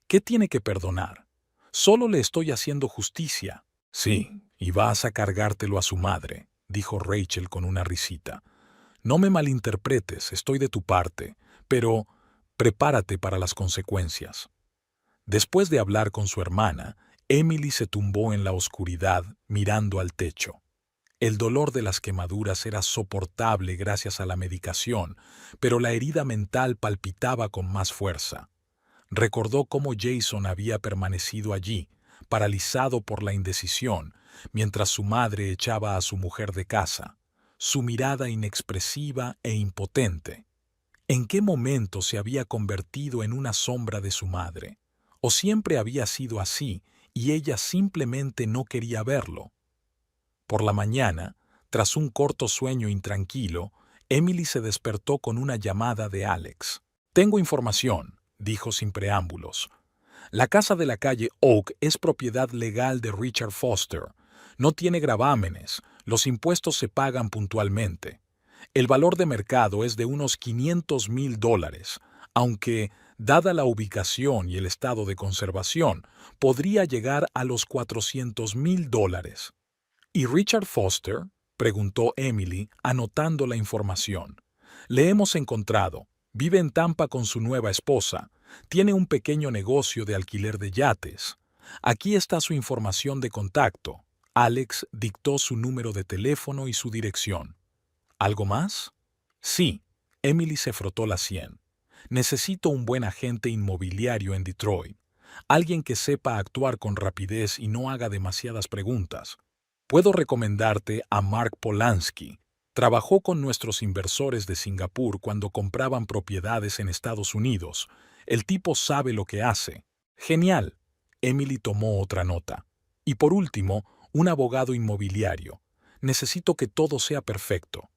¿Qué tiene que perdonar? Solo le estoy haciendo justicia. Sí, y vas a cargártelo a su madre, dijo Rachel con una risita. No me malinterpretes, estoy de tu parte, pero prepárate para las consecuencias. Después de hablar con su hermana, Emily se tumbó en la oscuridad mirando al techo. El dolor de las quemaduras era soportable gracias a la medicación, pero la herida mental palpitaba con más fuerza. Recordó cómo Jason había permanecido allí, paralizado por la indecisión, mientras su madre echaba a su mujer de casa, su mirada inexpresiva e impotente. ¿En qué momento se había convertido en una sombra de su madre? ¿O siempre había sido así y ella simplemente no quería verlo? Por la mañana, tras un corto sueño intranquilo, Emily se despertó con una llamada de Alex. «Tengo información», dijo sin preámbulos. «La casa de la calle Oak es propiedad legal de Richard Foster. No tiene gravámenes, los impuestos se pagan puntualmente. El valor de mercado es de unos $500,000, aunque, dada la ubicación y el estado de conservación, podría llegar a los $400,000. ¿Y Richard Foster?», preguntó Emily, anotando la información. «Le hemos encontrado. Vive en Tampa con su nueva esposa. Tiene un pequeño negocio de alquiler de yates. Aquí está su información de contacto». Alex dictó su número de teléfono y su dirección. ¿Algo más? Sí. Emily se frotó la sien. Necesito un buen agente inmobiliario en Detroit. Alguien que sepa actuar con rapidez y no haga demasiadas preguntas. Puedo recomendarte a Mark Polanski. Trabajó con nuestros inversores de Singapur cuando compraban propiedades en Estados Unidos. El tipo sabe lo que hace. Genial. Emily tomó otra nota. Y por último, un abogado inmobiliario. Necesito que todo sea perfecto.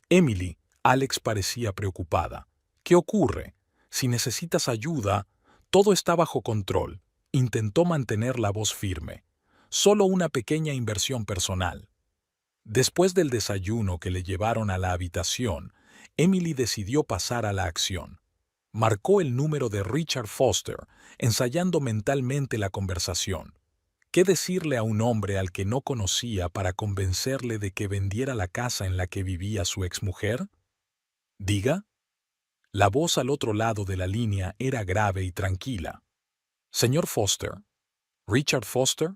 Emily, Alex parecía preocupada. ¿Qué ocurre? Si necesitas ayuda, todo está bajo control. Intentó mantener la voz firme. Solo una pequeña inversión personal. Después del desayuno que le llevaron a la habitación, Emily decidió pasar a la acción. Marcó el número de Richard Foster, ensayando mentalmente la conversación. ¿Qué decirle a un hombre al que no conocía para convencerle de que vendiera la casa en la que vivía su exmujer? ¿Diga? La voz al otro lado de la línea era grave y tranquila. «Señor Foster». «¿Richard Foster?».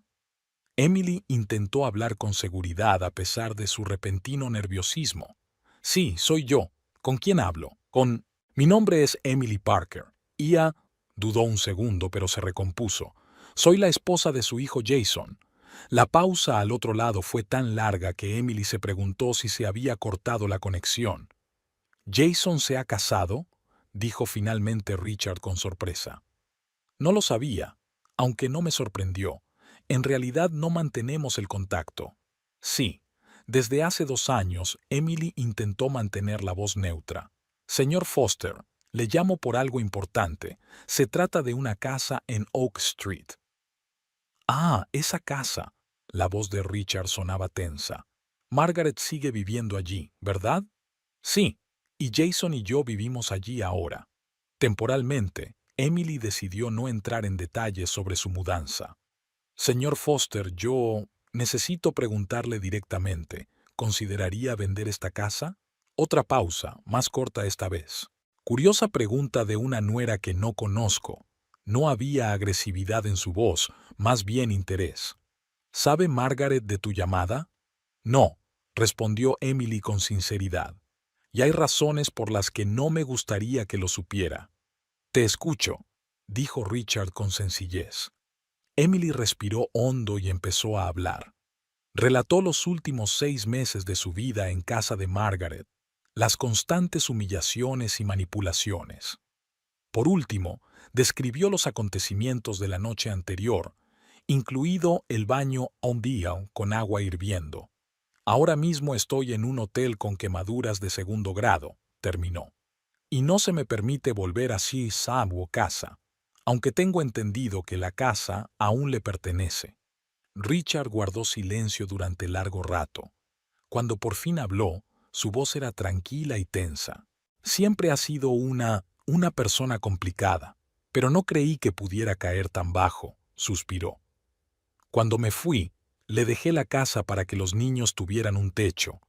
Emily intentó hablar con seguridad a pesar de su repentino nerviosismo. «Sí, soy yo. ¿Con quién hablo?». «Con... Mi nombre es Emily Parker. Ia...». Dudó un segundo, pero se recompuso. «Soy la esposa de su hijo Jason». La pausa al otro lado fue tan larga que Emily se preguntó si se había cortado la conexión. «¿Jason se ha casado?», dijo finalmente Richard con sorpresa. «No lo sabía, aunque no me sorprendió. En realidad no mantenemos el contacto». «Sí». Desde hace 2 años, Emily intentó mantener la voz neutra. «Señor Foster, le llamo por algo importante. Se trata de una casa en Oak Street». «Ah, esa casa». La voz de Richard sonaba tensa. «Margaret sigue viviendo allí, ¿verdad?». «Sí, y Jason y yo vivimos allí ahora». «Temporalmente», Emily decidió no entrar en detalles sobre su mudanza. Señor Foster, yo necesito preguntarle directamente, ¿consideraría vender esta casa? Otra pausa, más corta esta vez. Curiosa pregunta de una nuera que no conozco. No había agresividad en su voz, más bien interés. ¿Sabe Margaret de tu llamada? No, respondió Emily con sinceridad. Y hay razones por las que no me gustaría que lo supiera. Te escucho, dijo Richard con sencillez. Emily respiró hondo y empezó a hablar. Relató los últimos 6 meses de su vida en casa de Margaret, las constantes humillaciones y manipulaciones. Por último, describió los acontecimientos de la noche anterior, incluido el baño on día con agua hirviendo. Ahora mismo estoy en un hotel con quemaduras de segundo grado, terminó. Y no se me permite volver a Sam casa, aunque tengo entendido que la casa aún le pertenece. Richard guardó silencio durante largo rato. Cuando por fin habló, su voz era tranquila y tensa. Siempre ha sido una persona complicada, pero no creí que pudiera caer tan bajo, suspiró. Cuando me fui, le dejé la casa para que los niños tuvieran un techo.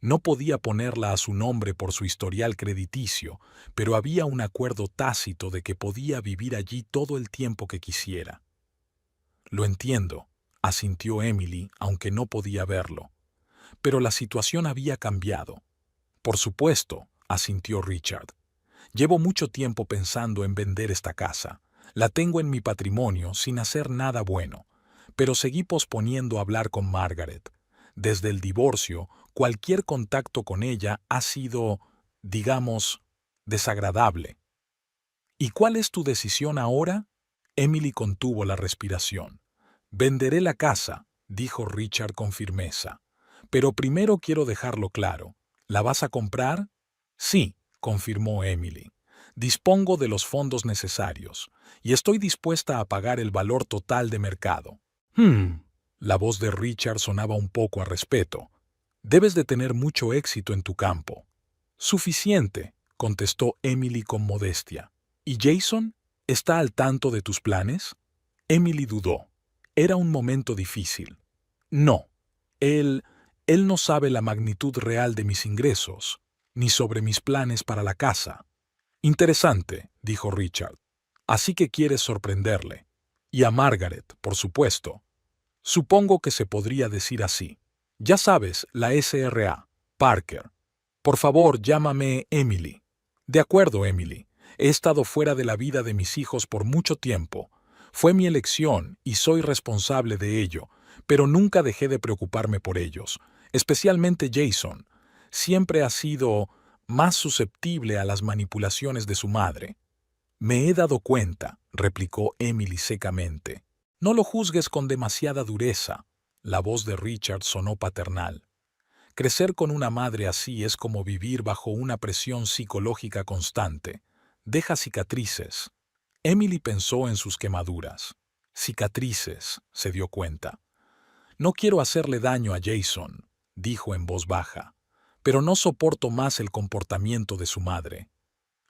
No podía ponerla a su nombre por su historial crediticio, pero había un acuerdo tácito de que podía vivir allí todo el tiempo que quisiera. Lo entiendo, asintió Emily, aunque no podía verlo. Pero la situación había cambiado. Por supuesto, asintió Richard. Llevo mucho tiempo pensando en vender esta casa. La tengo en mi patrimonio sin hacer nada bueno, pero seguí posponiendo hablar con Margaret. Desde el divorcio, cualquier contacto con ella ha sido, digamos, desagradable. ¿Y cuál es tu decisión ahora? Emily contuvo la respiración. Venderé la casa, dijo Richard con firmeza. Pero primero quiero dejarlo claro. ¿La vas a comprar? Sí, confirmó Emily. Dispongo de los fondos necesarios, y estoy dispuesta a pagar el valor total de mercado. La voz de Richard sonaba un poco a respeto. Debes de tener mucho éxito en tu campo. Suficiente, contestó Emily con modestia. ¿Y Jason? ¿Está al tanto de tus planes? Emily dudó. Era un momento difícil. No, él no sabe la magnitud real de mis ingresos, ni sobre mis planes para la casa. Interesante, dijo Richard. Así que quieres sorprenderle. Y a Margaret, por supuesto. Supongo que se podría decir así. Ya sabes, la SRA, Parker. Por favor, llámame Emily. De acuerdo, Emily. He estado fuera de la vida de mis hijos por mucho tiempo. Fue mi elección y soy responsable de ello, pero nunca dejé de preocuparme por ellos, especialmente Jason. Siempre ha sido más susceptible a las manipulaciones de su madre. Me he dado cuenta, replicó Emily secamente. No lo juzgues con demasiada dureza. La voz de Richard sonó paternal. Crecer con una madre así es como vivir bajo una presión psicológica constante. Deja cicatrices. Emily pensó en sus quemaduras. Cicatrices, se dio cuenta. No quiero hacerle daño a Jason, dijo en voz baja, pero no soporto más el comportamiento de su madre.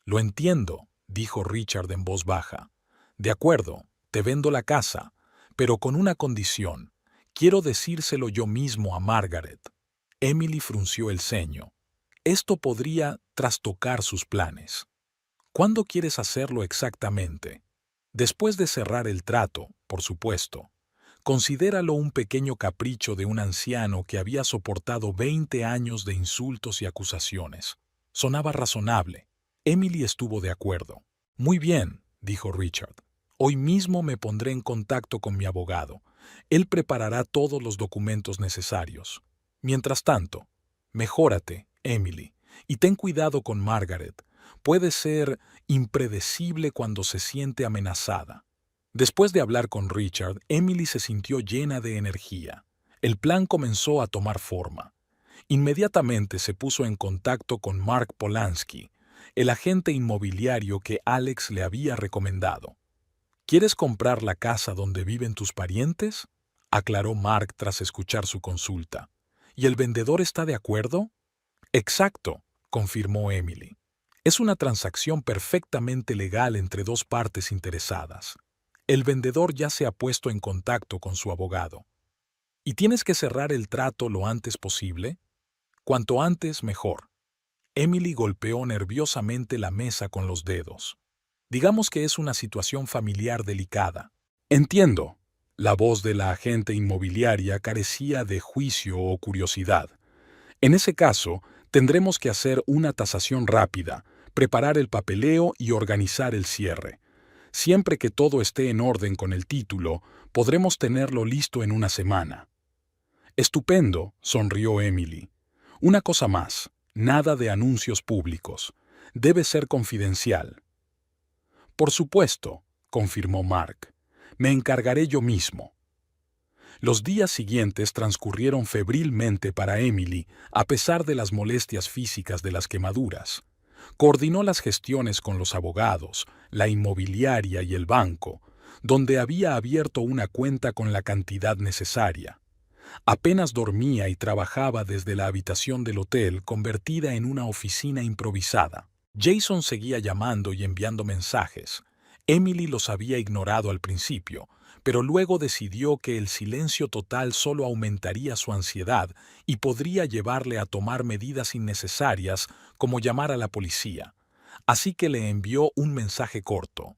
Lo entiendo, dijo Richard en voz baja. De acuerdo, te vendo la casa, pero con una condición. Quiero decírselo yo mismo a Margaret. Emily frunció el ceño. Esto podría trastocar sus planes. ¿Cuándo quieres hacerlo exactamente? Después de cerrar el trato, por supuesto. Considéralo un pequeño capricho de un anciano que había soportado 20 años de insultos y acusaciones. Sonaba razonable. Emily estuvo de acuerdo. Muy bien, dijo Richard. Hoy mismo me pondré en contacto con mi abogado. Él preparará todos los documentos necesarios. Mientras tanto, mejórate, Emily, y ten cuidado con Margaret. Puede ser impredecible cuando se siente amenazada. Después de hablar con Richard, Emily se sintió llena de energía. El plan comenzó a tomar forma. Inmediatamente se puso en contacto con Mark Polanski, el agente inmobiliario que Alex le había recomendado. ¿Quieres comprar la casa donde viven tus parientes?, aclaró Mark tras escuchar su consulta. ¿Y el vendedor está de acuerdo? Exacto, confirmó Emily. Es una transacción perfectamente legal entre dos partes interesadas. El vendedor ya se ha puesto en contacto con su abogado. ¿Y tienes que cerrar el trato lo antes posible? Cuanto antes, mejor. Emily golpeó nerviosamente la mesa con los dedos. Digamos que es una situación familiar delicada. Entiendo. La voz de la agente inmobiliaria carecía de juicio o curiosidad. En ese caso, tendremos que hacer una tasación rápida, preparar el papeleo y organizar el cierre. Siempre que todo esté en orden con el título, podremos tenerlo listo en una semana. Estupendo, sonrió Emily. Una cosa más, nada de anuncios públicos. Debe ser confidencial. Por supuesto, confirmó Mark. Me encargaré yo mismo. Los días siguientes transcurrieron febrilmente para Emily, a pesar de las molestias físicas de las quemaduras. Coordinó las gestiones con los abogados, la inmobiliaria y el banco, donde había abierto una cuenta con la cantidad necesaria. Apenas dormía y trabajaba desde la habitación del hotel convertida en una oficina improvisada. Jason seguía llamando y enviando mensajes. Emily los había ignorado al principio, pero luego decidió que el silencio total solo aumentaría su ansiedad y podría llevarle a tomar medidas innecesarias como llamar a la policía. Así que le envió un mensaje corto.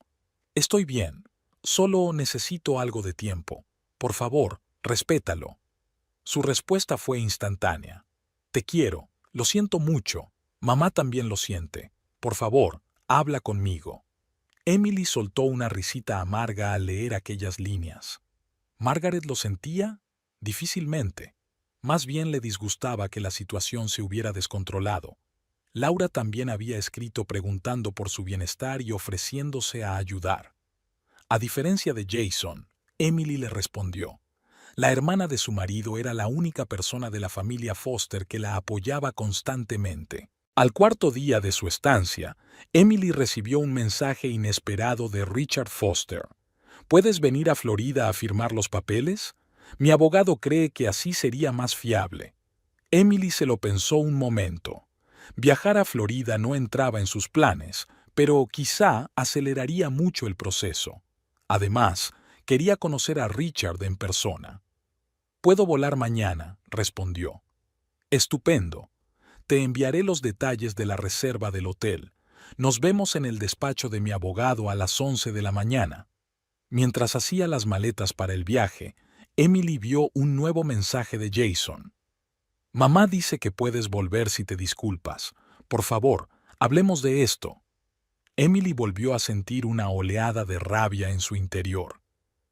Estoy bien, solo necesito algo de tiempo. Por favor, respétalo. Su respuesta fue instantánea. Te quiero, lo siento mucho, mamá también lo siente. Por favor, habla conmigo. Emily soltó una risita amarga al leer aquellas líneas. ¿Margaret lo sentía? Difícilmente. Más bien le disgustaba que la situación se hubiera descontrolado. Laura también había escrito preguntando por su bienestar y ofreciéndose a ayudar. A diferencia de Jason, Emily le respondió. La hermana de su marido era la única persona de la familia Foster que la apoyaba constantemente. Al cuarto día de su estancia, Emily recibió un mensaje inesperado de Richard Foster. ¿Puedes venir a Florida a firmar los papeles? Mi abogado cree que así sería más fiable. Emily se lo pensó un momento. Viajar a Florida no entraba en sus planes, pero quizá aceleraría mucho el proceso. Además, quería conocer a Richard en persona. Puedo volar mañana, respondió. Estupendo. Te enviaré los detalles de la reserva del hotel. Nos vemos en el despacho de mi abogado a las 11 de la mañana. Mientras hacía las maletas para el viaje, Emily vio un nuevo mensaje de Jason. Mamá dice que puedes volver si te disculpas. Por favor, hablemos de esto. Emily volvió a sentir una oleada de rabia en su interior.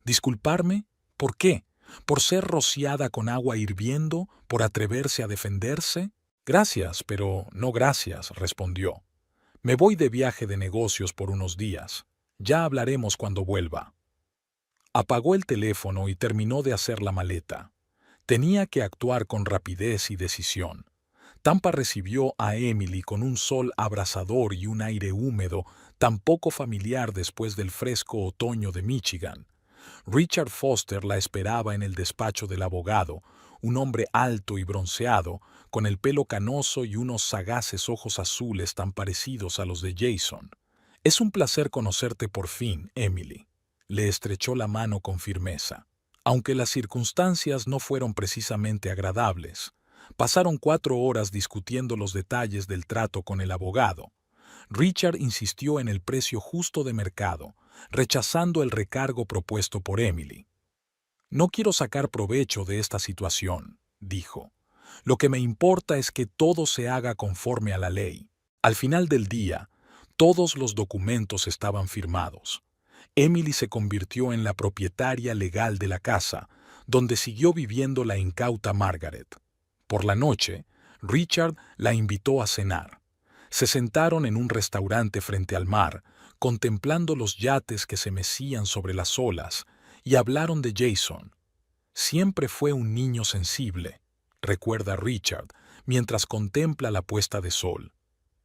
¿Disculparme? ¿Por qué? ¿Por ser rociada con agua hirviendo? ¿Por atreverse a defenderse? Gracias, pero no gracias, respondió. Me voy de viaje de negocios por unos días. Ya hablaremos cuando vuelva. Apagó el teléfono y terminó de hacer la maleta. Tenía que actuar con rapidez y decisión. Tampa recibió a Emily con un sol abrasador y un aire húmedo, tan poco familiar después del fresco otoño de Michigan. Richard Foster la esperaba en el despacho del abogado, un hombre alto y bronceado, con el pelo canoso y unos sagaces ojos azules tan parecidos a los de Jason. Es un placer conocerte por fin, Emily. Le estrechó la mano con firmeza. Aunque las circunstancias no fueron precisamente agradables, pasaron 4 horas discutiendo los detalles del trato con el abogado. Richard insistió en el precio justo de mercado, rechazando el recargo propuesto por Emily. No quiero sacar provecho de esta situación, dijo. Lo que me importa es que todo se haga conforme a la ley. Al final del día, todos los documentos estaban firmados. Emily se convirtió en la propietaria legal de la casa, donde siguió viviendo la incauta Margaret. Por la noche, Richard la invitó a cenar. Se sentaron en un restaurante frente al mar, contemplando los yates que se mecían sobre las olas, y hablaron de Jason. Siempre fue un niño sensible, recuerda Richard, mientras contempla la puesta de sol.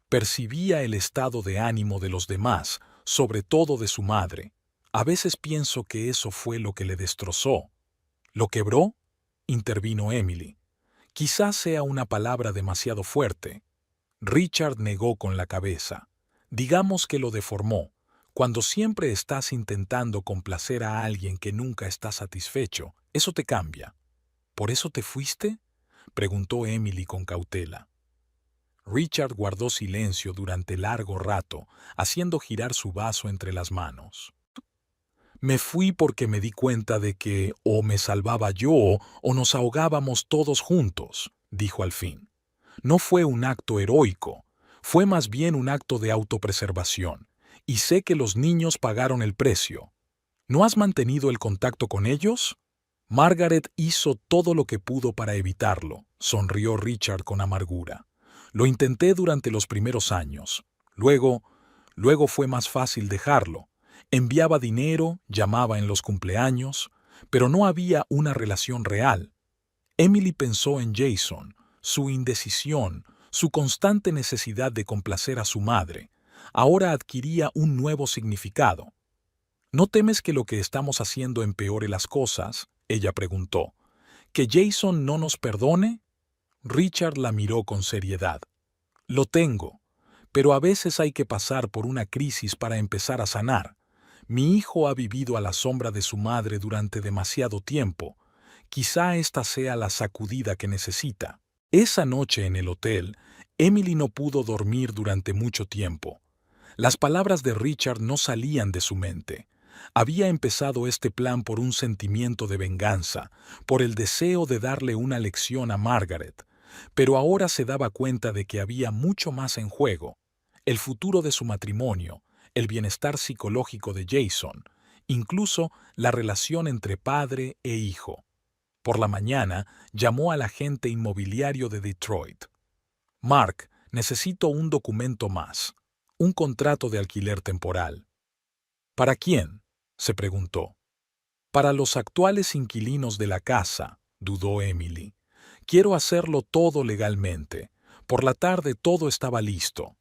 Percibía el estado de ánimo de los demás, sobre todo de su madre. A veces pienso que eso fue lo que le destrozó. ¿Lo quebró? Intervino Emily. Quizás sea una palabra demasiado fuerte. Richard negó con la cabeza. Digamos que lo deformó. Cuando siempre estás intentando complacer a alguien que nunca está satisfecho, eso te cambia. ¿Por eso te fuiste?, preguntó Emily con cautela. Richard guardó silencio durante largo rato, haciendo girar su vaso entre las manos. Me fui porque me di cuenta de que o me salvaba yo o nos ahogábamos todos juntos, dijo al fin. No fue un acto heroico, fue más bien un acto de autopreservación, y sé que los niños pagaron el precio. ¿No has mantenido el contacto con ellos? Margaret hizo todo lo que pudo para evitarlo, sonrió Richard con amargura. Lo intenté durante los primeros años. Luego fue más fácil dejarlo. Enviaba dinero, llamaba en los cumpleaños, pero no había una relación real. Emily pensó en Jason, su indecisión, su constante necesidad de complacer a su madre. Ahora adquiría un nuevo significado. ¿No temes que lo que estamos haciendo empeore las cosas?, ella preguntó. ¿Que Jason no nos perdone? Richard la miró con seriedad. Lo tengo, pero a veces hay que pasar por una crisis para empezar a sanar. Mi hijo ha vivido a la sombra de su madre durante demasiado tiempo. Quizá esta sea la sacudida que necesita. Esa noche en el hotel, Emily no pudo dormir durante mucho tiempo. Las palabras de Richard no salían de su mente. Había empezado este plan por un sentimiento de venganza, por el deseo de darle una lección a Margaret, pero ahora se daba cuenta de que había mucho más en juego: el futuro de su matrimonio, el bienestar psicológico de Jason, incluso la relación entre padre e hijo. Por la mañana, llamó al agente inmobiliario de Detroit. Mark, necesito un documento más. Un contrato de alquiler temporal. ¿Para quién?, se preguntó. Para los actuales inquilinos de la casa, dudó Emily. Quiero hacerlo todo legalmente. Por la tarde todo estaba listo.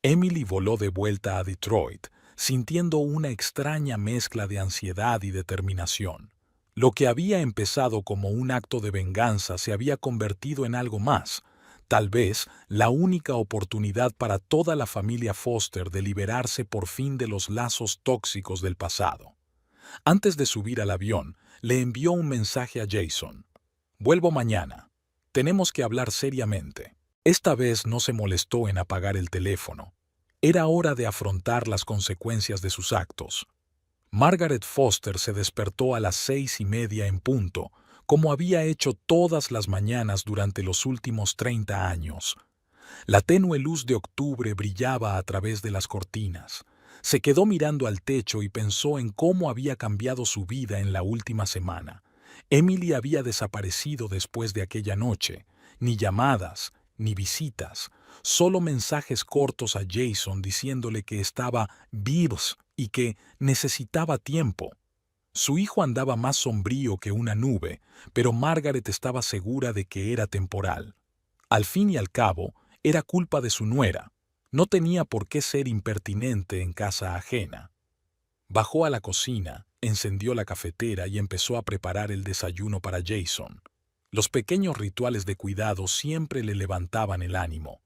Emily voló de vuelta a Detroit, sintiendo una extraña mezcla de ansiedad y determinación. Lo que había empezado como un acto de venganza se había convertido en algo más, tal vez la única oportunidad para toda la familia Foster de liberarse por fin de los lazos tóxicos del pasado. Antes de subir al avión, le envió un mensaje a Jason. Vuelvo mañana. Tenemos que hablar seriamente. Esta vez no se molestó en apagar el teléfono. Era hora de afrontar las consecuencias de sus actos. Margaret Foster se despertó a las 6:30 en punto, como había hecho todas las mañanas durante los últimos 30 años. La tenue luz de octubre brillaba a través de las cortinas. Se quedó mirando al techo y pensó en cómo había cambiado su vida en la última semana. Emily había desaparecido después de aquella noche. Ni llamadas, ni visitas, solo mensajes cortos a Jason diciéndole que estaba vivos y que necesitaba tiempo. Su hijo andaba más sombrío que una nube, pero Margaret estaba segura de que era temporal. Al fin y al cabo, era culpa de su nuera. No tenía por qué ser impertinente en casa ajena. Bajó a la cocina, encendió la cafetera y empezó a preparar el desayuno para Jason. Los pequeños rituales de cuidado siempre le levantaban el ánimo.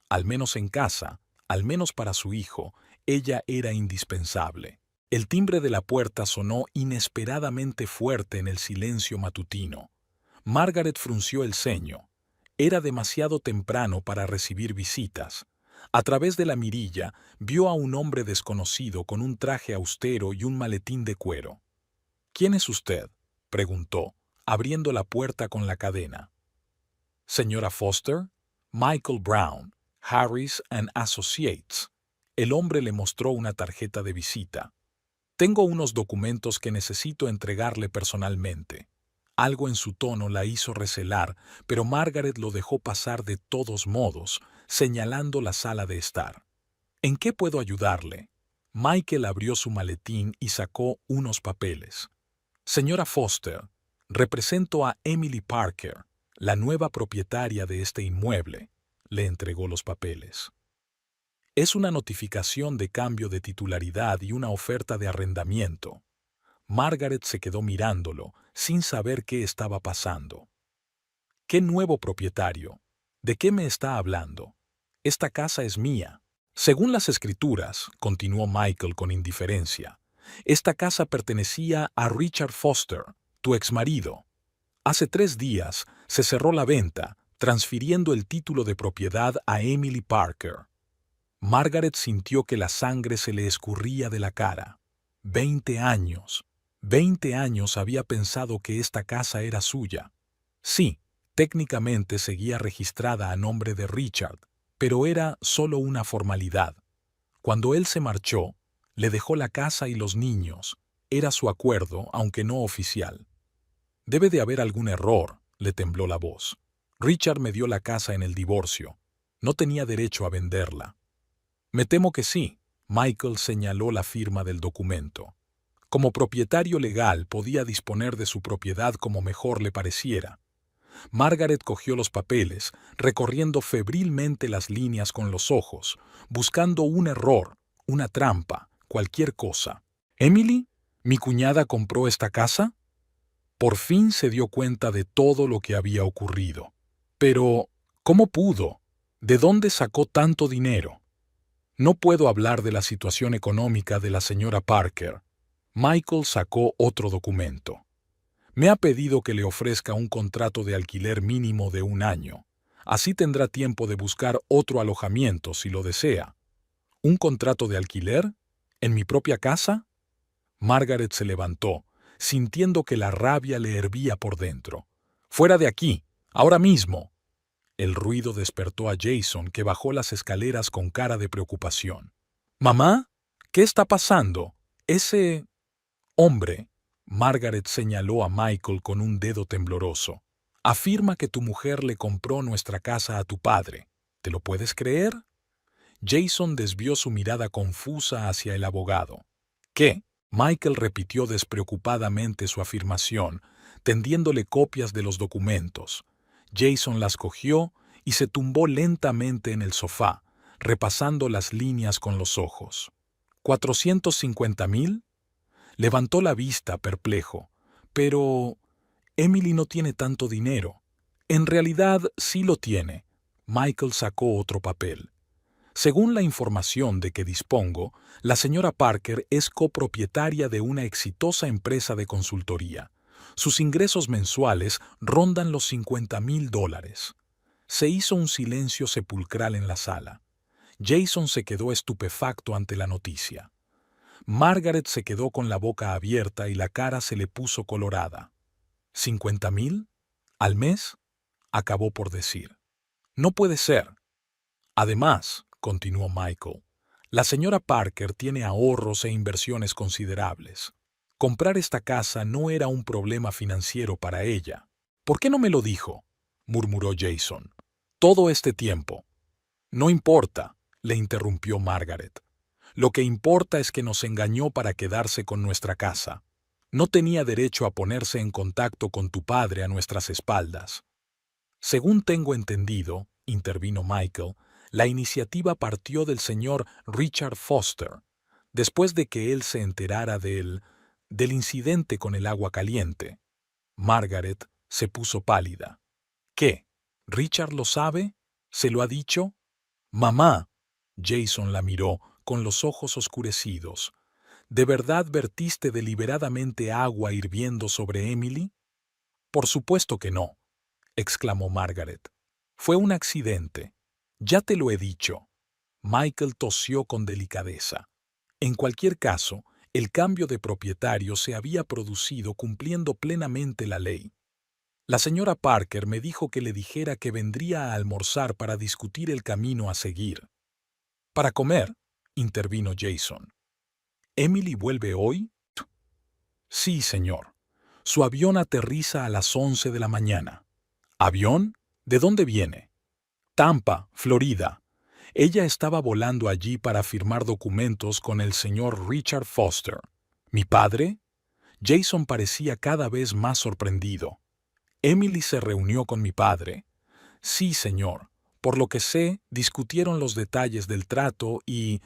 Al menos en casa, al menos para su hijo, ella era indispensable. El timbre de la puerta sonó inesperadamente fuerte en el silencio matutino. Margaret frunció el ceño. Era demasiado temprano para recibir visitas. A través de la mirilla, vio a un hombre desconocido con un traje austero y un maletín de cuero. «¿Quién es usted?», preguntó, abriendo la puerta con la cadena. «Señora Foster, Michael Brown, Harris and Associates». El hombre le mostró una tarjeta de visita. «Tengo unos documentos que necesito entregarle personalmente». Algo en su tono la hizo recelar, pero Margaret lo dejó pasar de todos modos, señalando la sala de estar. «¿En qué puedo ayudarle?». Michael abrió su maletín y sacó unos papeles. «Señora Foster, represento a Emily Parker, la nueva propietaria de este inmueble», le entregó los papeles. «Es una notificación de cambio de titularidad y una oferta de arrendamiento». Margaret se quedó mirándolo, sin saber qué estaba pasando. «¿Qué nuevo propietario? ¿De qué me está hablando? Esta casa es mía». Según las escrituras, continuó Michael con indiferencia, esta casa pertenecía a Richard Foster, tu exmarido. Hace 3 días se cerró la venta, transfiriendo el título de propiedad a Emily Parker. Margaret sintió que la sangre se le escurría de la cara. 20 años. 20 años había pensado que esta casa era suya. Sí, técnicamente seguía registrada a nombre de Richard, pero era solo una formalidad. Cuando él se marchó, le dejó la casa y los niños. Era su acuerdo, aunque no oficial. Debe de haber algún error, le tembló la voz. Richard me dio la casa en el divorcio. No tenía derecho a venderla. Me temo que sí. Michael señaló la firma del documento. Como propietario legal podía disponer de su propiedad como mejor le pareciera. Margaret cogió los papeles, recorriendo febrilmente las líneas con los ojos, buscando un error, una trampa, cualquier cosa. ¿Emily? ¿Mi cuñada compró esta casa? Por fin se dio cuenta de todo lo que había ocurrido. Pero, ¿cómo pudo? ¿De dónde sacó tanto dinero? No puedo hablar de la situación económica de la señora Parker. Michael sacó otro documento. Me ha pedido que le ofrezca un contrato de alquiler mínimo de 1 año. Así tendrá tiempo de buscar otro alojamiento si lo desea. ¿Un contrato de alquiler? ¿En mi propia casa? Margaret se levantó, sintiendo que la rabia le hervía por dentro. ¡Fuera de aquí! ¡Ahora mismo! El ruido despertó a Jason, que bajó las escaleras con cara de preocupación. «¿Mamá? ¿Qué está pasando? Ese hombre», Margaret señaló a Michael con un dedo tembloroso, «afirma que tu mujer le compró nuestra casa a tu padre. ¿Te lo puedes creer?» Jason desvió su mirada confusa hacia el abogado. «¿Qué?» Michael repitió despreocupadamente su afirmación, tendiéndole copias de los documentos. Jason las cogió y se tumbó lentamente en el sofá, repasando las líneas con los ojos. ¿450,000? Levantó la vista, perplejo. Pero Emily no tiene tanto dinero. En realidad sí lo tiene. Michael sacó otro papel. Según la información de que dispongo, la señora Parker es copropietaria de una exitosa empresa de consultoría. Sus ingresos mensuales rondan los $50,000. Se hizo un silencio sepulcral en la sala. Jason se quedó estupefacto ante la noticia. Margaret se quedó con la boca abierta y la cara se le puso colorada. ¿50,000? ¿Al mes? Acabó por decir. No puede ser. Además, continuó Michael, la señora Parker tiene ahorros e inversiones considerables. Comprar esta casa no era un problema financiero para ella. ¿Por qué no me lo dijo?, murmuró Jason. Todo este tiempo. No importa, le interrumpió Margaret. Lo que importa es que nos engañó para quedarse con nuestra casa. No tenía derecho a ponerse en contacto con tu padre a nuestras espaldas. Según tengo entendido, intervino Michael, la iniciativa partió del señor Richard Foster, después de que él se enterara del incidente con el agua caliente. Margaret se puso pálida. ¿Qué? ¿Richard lo sabe? ¿Se lo ha dicho? Mamá. Jason la miró con los ojos oscurecidos. ¿De verdad vertiste deliberadamente agua hirviendo sobre Emily? Por supuesto que no, exclamó Margaret. Fue un accidente. Ya te lo he dicho. Michael tosió con delicadeza. En cualquier caso, el cambio de propietario se había producido cumpliendo plenamente la ley. La señora Parker me dijo que le dijera que vendría a almorzar para discutir el camino a seguir. «¿Para comer?», intervino Jason. «¿Emily vuelve hoy?» «Sí, señor. Su avión aterriza a las 11 de la mañana». «¿Avión? ¿De dónde viene?» «Tampa, Florida. Ella estaba volando allí para firmar documentos con el señor Richard Foster». «¿Mi padre?» Jason parecía cada vez más sorprendido. «Emily se reunió con mi padre». «Sí, señor. Por lo que sé, discutieron los detalles del trato y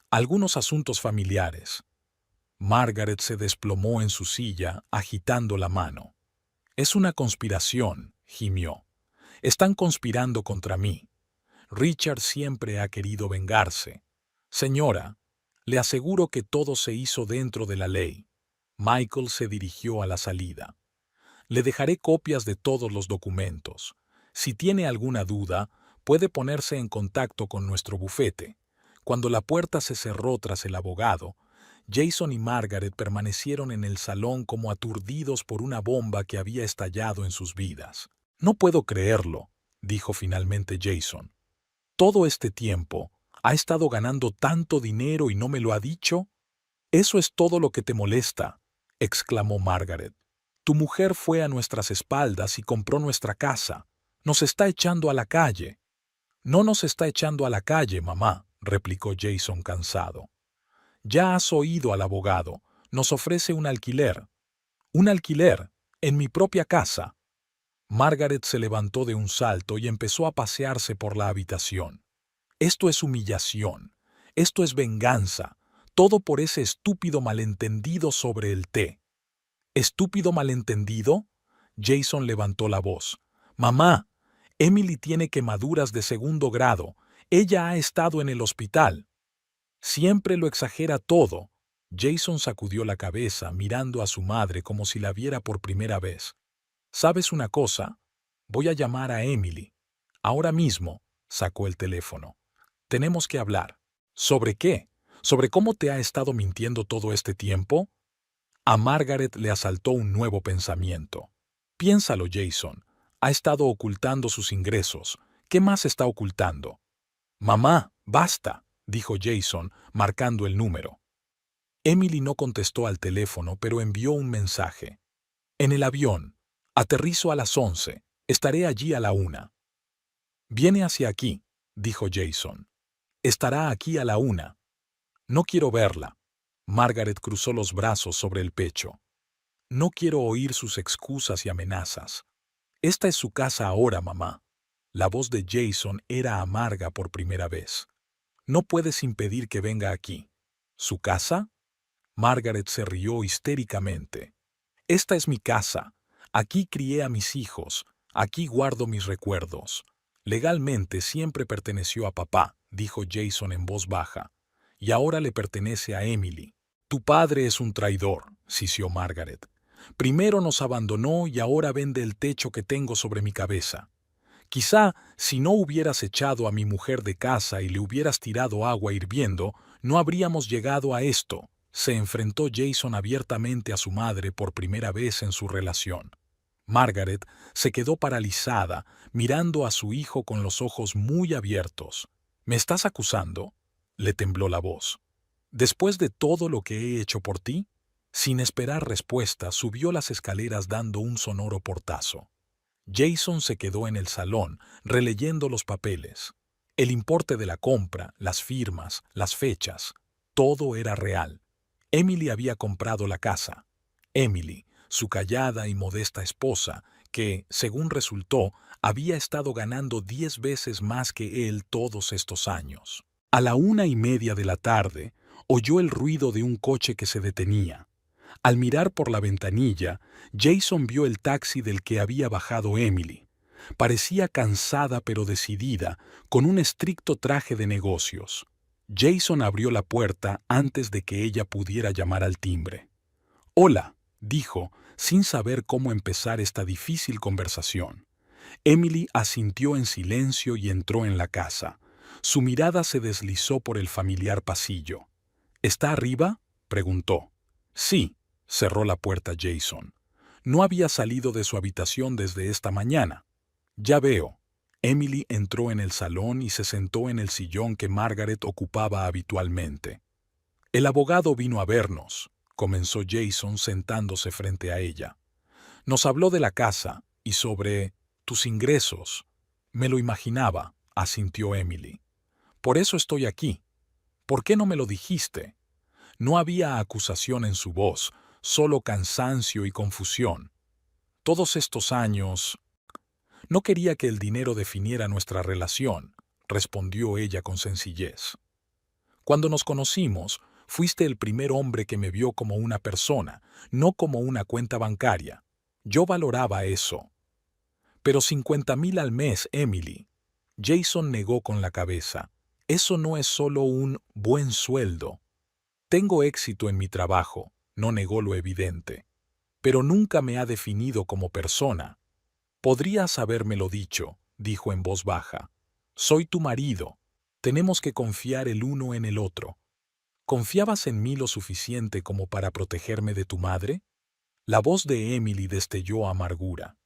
algunos asuntos familiares». Margaret se desplomó en su silla, agitando la mano. «Es una conspiración», gimió. «Están conspirando contra mí. Richard siempre ha querido vengarse. Señora, le aseguro que todo se hizo dentro de la ley. Michael se dirigió a la salida. Le dejaré copias de todos los documentos. Si tiene alguna duda, puede ponerse en contacto con nuestro bufete. Cuando la puerta se cerró tras el abogado, Jason y Margaret permanecieron en el salón como aturdidos por una bomba que había estallado en sus vidas. No puedo creerlo, dijo finalmente Jason. Todo este tiempo, ¿ha estado ganando tanto dinero y no me lo ha dicho? Eso es todo lo que te molesta, exclamó Margaret. Tu mujer fue a nuestras espaldas y compró nuestra casa. Nos está echando a la calle. No nos está echando a la calle, mamá, replicó Jason cansado. Ya has oído al abogado. Nos ofrece un alquiler. Un alquiler, en mi propia casa. Margaret se levantó de un salto y empezó a pasearse por la habitación. Esto es humillación. Esto es venganza. Todo por ese estúpido malentendido sobre el té. ¿Estúpido malentendido? Jason levantó la voz. Mamá, Emily tiene quemaduras de 2º grado. Ella ha estado en el hospital. Siempre lo exagera todo. Jason sacudió la cabeza mirando a su madre como si la viera por primera vez. ¿Sabes una cosa? Voy a llamar a Emily. Ahora mismo. Sacó el teléfono. Tenemos que hablar. ¿Sobre qué? ¿Sobre cómo te ha estado mintiendo todo este tiempo? A Margaret le asaltó un nuevo pensamiento. Piénsalo, Jason. Ha estado ocultando sus ingresos. ¿Qué más está ocultando? Mamá, basta, dijo Jason, marcando el número. Emily no contestó al teléfono, pero envió un mensaje. En el avión. Aterrizo a las 11. Estaré allí a la 1. Viene hacia aquí, dijo Jason. Estará aquí a la 1. No quiero verla. Margaret cruzó los brazos sobre el pecho. No quiero oír sus excusas y amenazas. Esta es su casa ahora, mamá. La voz de Jason era amarga por primera vez. No puedes impedir que venga aquí. ¿Su casa? Margaret se rió histéricamente. Esta es mi casa. Aquí crié a mis hijos. Aquí guardo mis recuerdos. Legalmente siempre perteneció a papá, dijo Jason en voz baja. Y ahora le pertenece a Emily. Tu padre es un traidor, sisió Margaret. Primero nos abandonó y ahora vende el techo que tengo sobre mi cabeza. Quizá, si no hubieras echado a mi mujer de casa y le hubieras tirado agua hirviendo, no habríamos llegado a esto. Se enfrentó Jason abiertamente a su madre por primera vez en su relación. Margaret se quedó paralizada, mirando a su hijo con los ojos muy abiertos. ¿Me estás acusando? Le tembló la voz. ¿Después de todo lo que he hecho por ti? Sin esperar respuesta, subió las escaleras dando un sonoro portazo. Jason se quedó en el salón, releyendo los papeles. El importe de la compra, las firmas, las fechas, todo era real. Emily había comprado la casa. Emily, su callada y modesta esposa, que, según resultó, había estado ganando 10 veces más que él todos estos años. A la 1:30 de la tarde, oyó el ruido de un coche que se detenía. Al mirar por la ventanilla, Jason vio el taxi del que había bajado Emily. Parecía cansada pero decidida, con un estricto traje de negocios. Jason abrió la puerta antes de que ella pudiera llamar al timbre. «Hola», dijo, sin saber cómo empezar esta difícil conversación. Emily asintió en silencio y entró en la casa. Su mirada se deslizó por el familiar pasillo. «¿Está arriba?», preguntó. «Sí», cerró la puerta Jason. «No había salido de su habitación desde esta mañana». «Ya veo». Emily entró en el salón y se sentó en el sillón que Margaret ocupaba habitualmente. «El abogado vino a vernos», comenzó Jason sentándose frente a ella. «Nos habló de la casa y sobre tus ingresos». «Me lo imaginaba», asintió Emily. «Por eso estoy aquí. ¿Por qué no me lo dijiste?» No había acusación en su voz, solo cansancio y confusión. Todos estos años... No quería que el dinero definiera nuestra relación, respondió ella con sencillez. Cuando nos conocimos, fuiste el primer hombre que me vio como una persona, no como una cuenta bancaria. Yo valoraba eso. Pero 50,000 al mes, Emily. Jason negó con la cabeza. Eso no es solo un buen sueldo. Tengo éxito en mi trabajo, no negó lo evidente, pero nunca me ha definido como persona. Podrías habérmelo dicho, dijo en voz baja. Soy tu marido. Tenemos que confiar el uno en el otro. ¿Confiabas en mí lo suficiente como para protegerme de tu madre? La voz de Emily destelló amargura.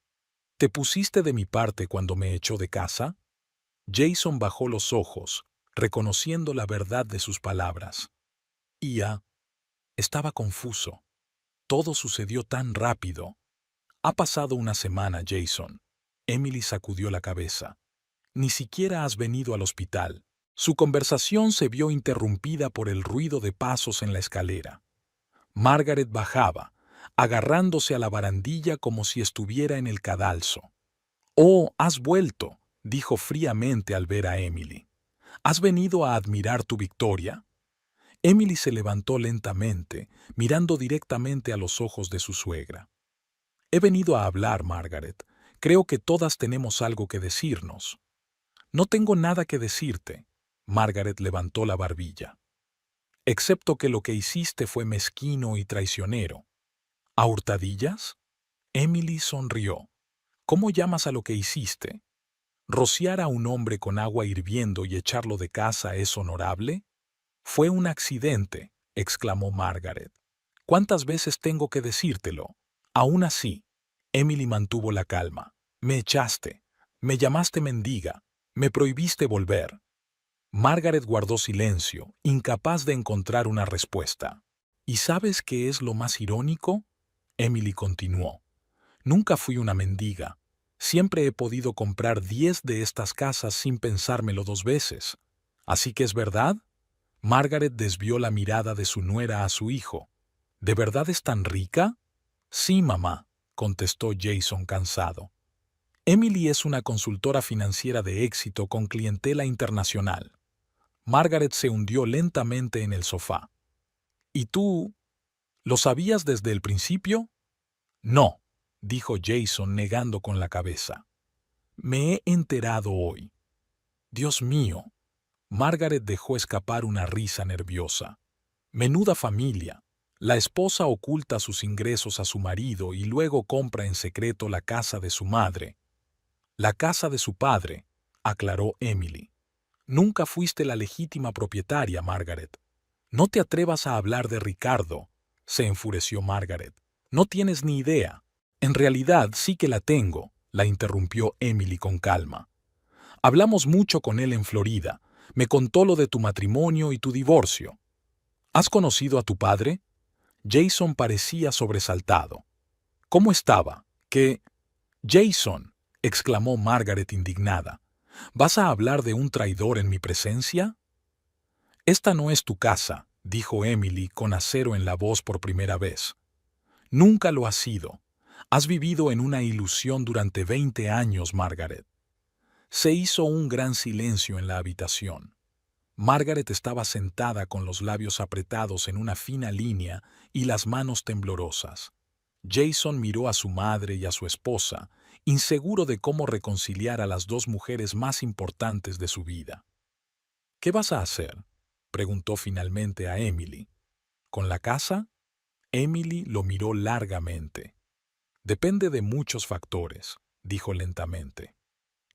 ¿Te pusiste de mi parte cuando me echó de casa? Jason bajó los ojos, reconociendo la verdad de sus palabras. Estaba confuso. Todo sucedió tan rápido. Ha pasado una semana, Jason. Emily sacudió la cabeza. Ni siquiera has venido al hospital. Su conversación se vio interrumpida por el ruido de pasos en la escalera. Margaret bajaba, agarrándose a la barandilla como si estuviera en el cadalso. «Oh, has vuelto», dijo fríamente al ver a Emily. «¿Has venido a admirar tu victoria?» Emily se levantó lentamente, mirando directamente a los ojos de su suegra. «He venido a hablar, Margaret. Creo que todas tenemos algo que decirnos». «No tengo nada que decirte». Margaret levantó la barbilla. «Excepto que lo que hiciste fue mezquino y traicionero». ¿A hurtadillas? Emily sonrió. ¿Cómo llamas a lo que hiciste? ¿Rociar a un hombre con agua hirviendo y echarlo de casa es honorable? Fue un accidente, exclamó Margaret. ¿Cuántas veces tengo que decírtelo? Aún así, Emily mantuvo la calma. Me echaste, me llamaste mendiga, me prohibiste volver. Margaret guardó silencio, incapaz de encontrar una respuesta. ¿Y sabes qué es lo más irónico? Emily continuó. Nunca fui una mendiga. Siempre he podido comprar 10 de estas casas sin pensármelo 2 veces. ¿Así que es verdad? Margaret desvió la mirada de su nuera a su hijo. ¿De verdad es tan rica? Sí, mamá, contestó Jason cansado. Emily es una consultora financiera de éxito con clientela internacional. Margaret se hundió lentamente en el sofá. ¿Y tú? ¿Lo sabías desde el principio? No, dijo Jason negando con la cabeza. Me he enterado hoy. Dios mío. Margaret dejó escapar una risa nerviosa. Menuda familia. La esposa oculta sus ingresos a su marido y luego compra en secreto la casa de su madre. La casa de su padre, aclaró Emily. Nunca fuiste la legítima propietaria, Margaret. No te atrevas a hablar de Ricardo, se enfureció Margaret. No tienes ni idea. En realidad sí que la tengo, la interrumpió Emily con calma. Hablamos mucho con él en Florida. Me contó lo de tu matrimonio y tu divorcio. ¿Has conocido a tu padre? Jason parecía sobresaltado. ¿Cómo estaba? ¿Qué? Jason, exclamó Margaret indignada. ¿Vas a hablar de un traidor en mi presencia? Esta no es tu casa, dijo Emily con acero en la voz por primera vez. Nunca lo has sido. Has vivido en una ilusión durante 20 años, Margaret. Se hizo un gran silencio en la habitación. Margaret estaba sentada con los labios apretados en una fina línea y las manos temblorosas. Jason miró a su madre y a su esposa, inseguro de cómo reconciliar a las dos mujeres más importantes de su vida. «¿Qué vas a hacer?», preguntó finalmente a Emily. «¿Con la casa?» Emily lo miró largamente. «Depende de muchos factores», dijo lentamente,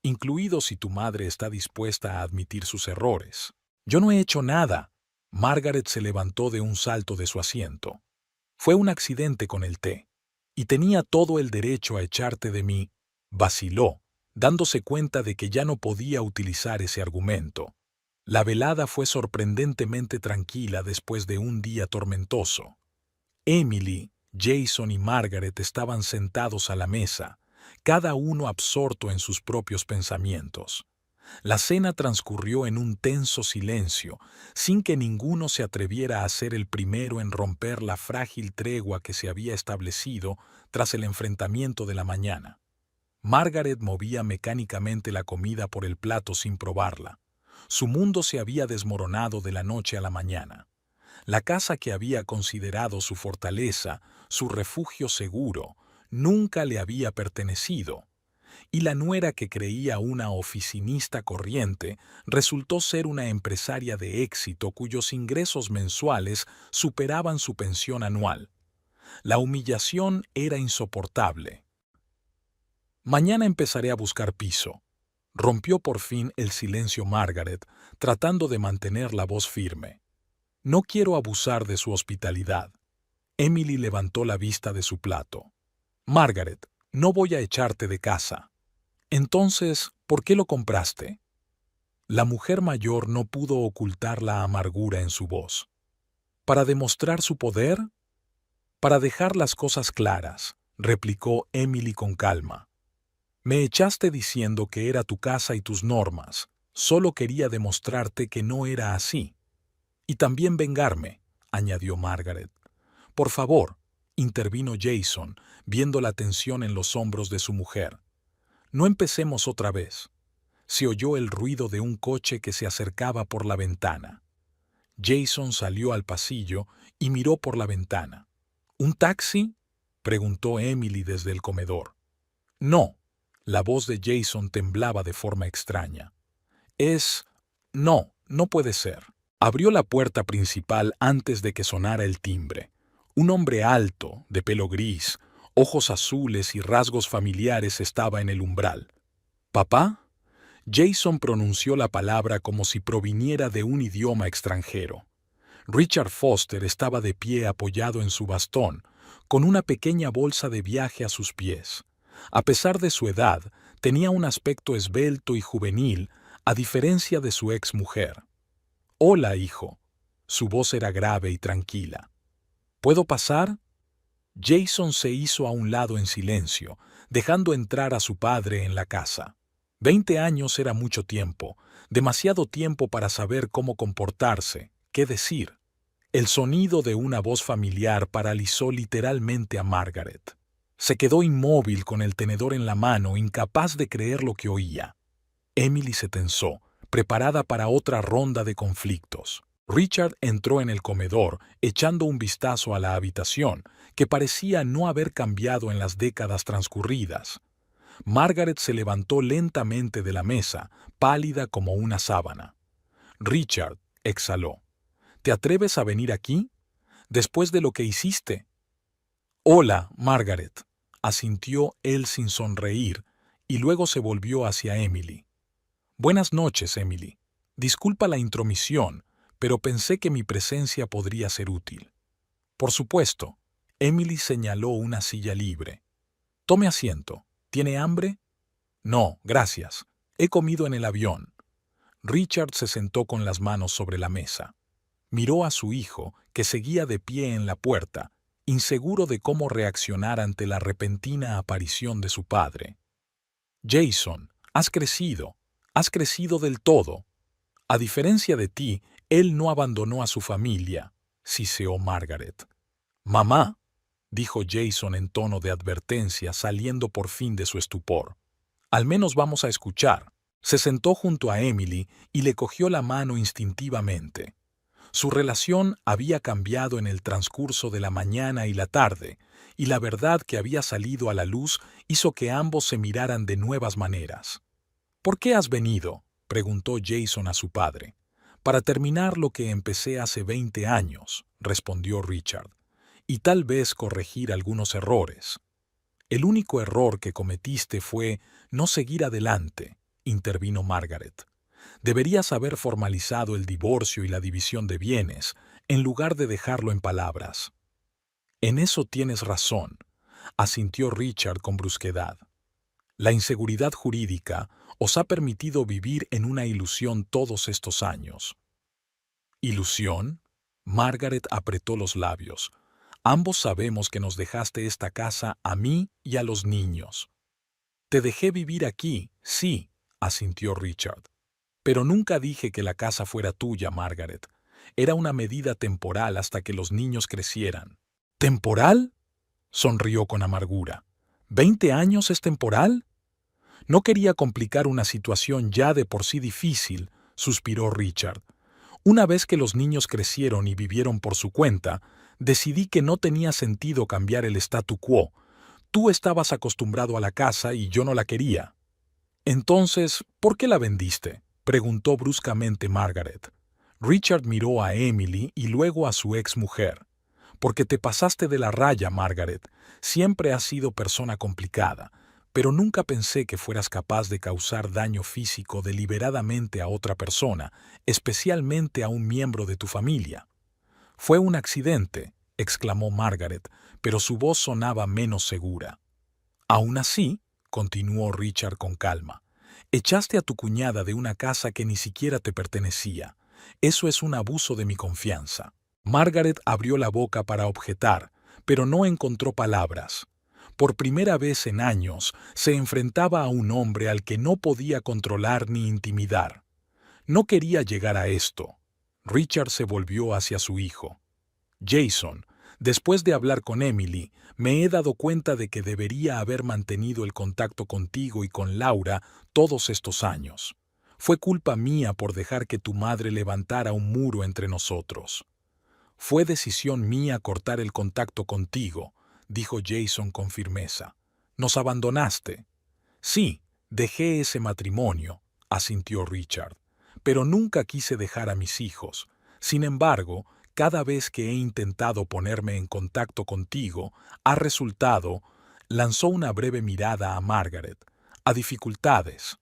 «incluido si tu madre está dispuesta a admitir sus errores». «Yo no he hecho nada». Margaret se levantó de un salto de su asiento. «Fue un accidente con el té. Y tenía todo el derecho a echarte de mí». Vaciló, dándose cuenta de que ya no podía utilizar ese argumento. La velada fue sorprendentemente tranquila después de un día tormentoso. Emily, Jason y Margaret estaban sentados a la mesa, cada uno absorto en sus propios pensamientos. La cena transcurrió en un tenso silencio, sin que ninguno se atreviera a ser el primero en romper la frágil tregua que se había establecido tras el enfrentamiento de la mañana. Margaret movía mecánicamente la comida por el plato sin probarla. Su mundo se había desmoronado de la noche a la mañana. La casa que había considerado su fortaleza, su refugio seguro, nunca le había pertenecido. y la nuera que creía una oficinista corriente resultó ser una empresaria de éxito cuyos ingresos mensuales superaban su pensión anual. La humillación era insoportable. Mañana empezaré a buscar piso. Rompió por fin el silencio Margaret, tratando de mantener la voz firme. No quiero abusar de su hospitalidad. Emily levantó la vista de su plato. Margaret, no voy a echarte de casa. Entonces, ¿por qué lo compraste? La mujer mayor no pudo ocultar la amargura en su voz. ¿Para demostrar su poder? Para dejar las cosas claras, replicó Emily con calma. Me echaste diciendo que era tu casa y tus normas. Solo quería demostrarte que no era así. Y también vengarme, añadió Margaret. Por favor, intervino Jason, viendo la tensión en los hombros de su mujer. No empecemos otra vez. Se oyó el ruido de un coche que se acercaba por la ventana. Jason salió al pasillo y miró por la ventana. ¿Un taxi?, preguntó Emily desde el comedor. No. La voz de Jason temblaba de forma extraña. No puede ser. Abrió la puerta principal antes de que sonara el timbre. Un hombre alto, de pelo gris, ojos azules y rasgos familiares estaba en el umbral. ¿Papá? Jason pronunció la palabra como si proviniera de un idioma extranjero. Richard Foster estaba de pie apoyado en su bastón, con una pequeña bolsa de viaje a sus pies. A pesar de su edad, tenía un aspecto esbelto y juvenil, a diferencia de su exmujer. «Hola, hijo». Su voz era grave y tranquila. ¿Puedo pasar? Jason se hizo a un lado en silencio, dejando entrar a su padre en la casa. 20 años era mucho tiempo, demasiado tiempo para saber cómo comportarse, qué decir. El sonido de una voz familiar paralizó literalmente a Margaret. Se quedó inmóvil con el tenedor en la mano, incapaz de creer lo que oía. Emily se tensó, preparada para otra ronda de conflictos. Richard entró en el comedor, echando un vistazo a la habitación, que parecía no haber cambiado en las décadas transcurridas. Margaret se levantó lentamente de la mesa, pálida como una sábana. «Richard», exhaló, «¿te atreves a venir aquí? ¿Después de lo que hiciste?» «Hola, Margaret», asintió él sin sonreír, y luego se volvió hacia Emily. «Buenas noches, Emily. Disculpa la intromisión, pero pensé que mi presencia podría ser útil». «Por supuesto». Emily señaló una silla libre. «Tome asiento. ¿Tiene hambre?» «No, gracias. He comido en el avión». Richard se sentó con las manos sobre la mesa. Miró a su hijo, que seguía de pie en la puerta, inseguro de cómo reaccionar ante la repentina aparición de su padre. «Jason, has crecido del todo. A diferencia de ti, él no abandonó a su familia», siseó Margaret. «Mamá», dijo Jason en tono de advertencia, saliendo por fin de su estupor. «Al menos vamos a escuchar». Se sentó junto a Emily y le cogió la mano instintivamente. Su relación había cambiado en el transcurso de la mañana y la tarde, y la verdad que había salido a la luz hizo que ambos se miraran de nuevas maneras. «¿Por qué has venido?», preguntó Jason a su padre. «Para terminar lo que empecé hace 20 años», respondió Richard, «y tal vez corregir algunos errores». «El único error que cometiste fue no seguir adelante», intervino Margaret. «Deberías haber formalizado el divorcio y la división de bienes, en lugar de dejarlo en palabras». «En eso tienes razón», asintió Richard con brusquedad. «La inseguridad jurídica os ha permitido vivir en una ilusión todos estos años». «¿Ilusión?», Margaret apretó los labios. «Ambos sabemos que nos dejaste esta casa a mí y a los niños». «Te dejé vivir aquí, sí», asintió Richard. «Pero nunca dije que la casa fuera tuya, Margaret. Era una medida temporal hasta que los niños crecieran». «¿Temporal?», sonrió con amargura. «¿20 años es temporal?» «No quería complicar una situación ya de por sí difícil», suspiró Richard. «Una vez que los niños crecieron y vivieron por su cuenta, decidí que no tenía sentido cambiar el statu quo. Tú estabas acostumbrado a la casa y yo no la quería. Entonces, ¿por qué la vendiste?, preguntó bruscamente Margaret. Richard miró a Emily y luego a su exmujer. Porque te pasaste de la raya, Margaret. Siempre has sido persona complicada, pero nunca pensé que fueras capaz de causar daño físico deliberadamente a otra persona, especialmente a un miembro de tu familia. Fue un accidente, exclamó Margaret, pero su voz sonaba menos segura. Aún así, continuó Richard con calma, echaste a tu cuñada de una casa que ni siquiera te pertenecía. Eso es un abuso de mi confianza. Margaret abrió la boca para objetar, pero no encontró palabras. Por primera vez en años se enfrentaba a un hombre al que no podía controlar ni intimidar. No quería llegar a esto. Richard se volvió hacia su hijo. Jason, después de hablar con Emily, me he dado cuenta de que debería haber mantenido el contacto contigo y con Laura todos estos años. Fue culpa mía por dejar que tu madre levantara un muro entre nosotros. Fue decisión mía cortar el contacto contigo, dijo Jason con firmeza. Nos abandonaste. Sí, dejé ese matrimonio, asintió Richard, pero nunca quise dejar a mis hijos. Sin embargo, cada vez que he intentado ponerme en contacto contigo, ha resultado, lanzó una breve mirada a Margaret, a dificultades.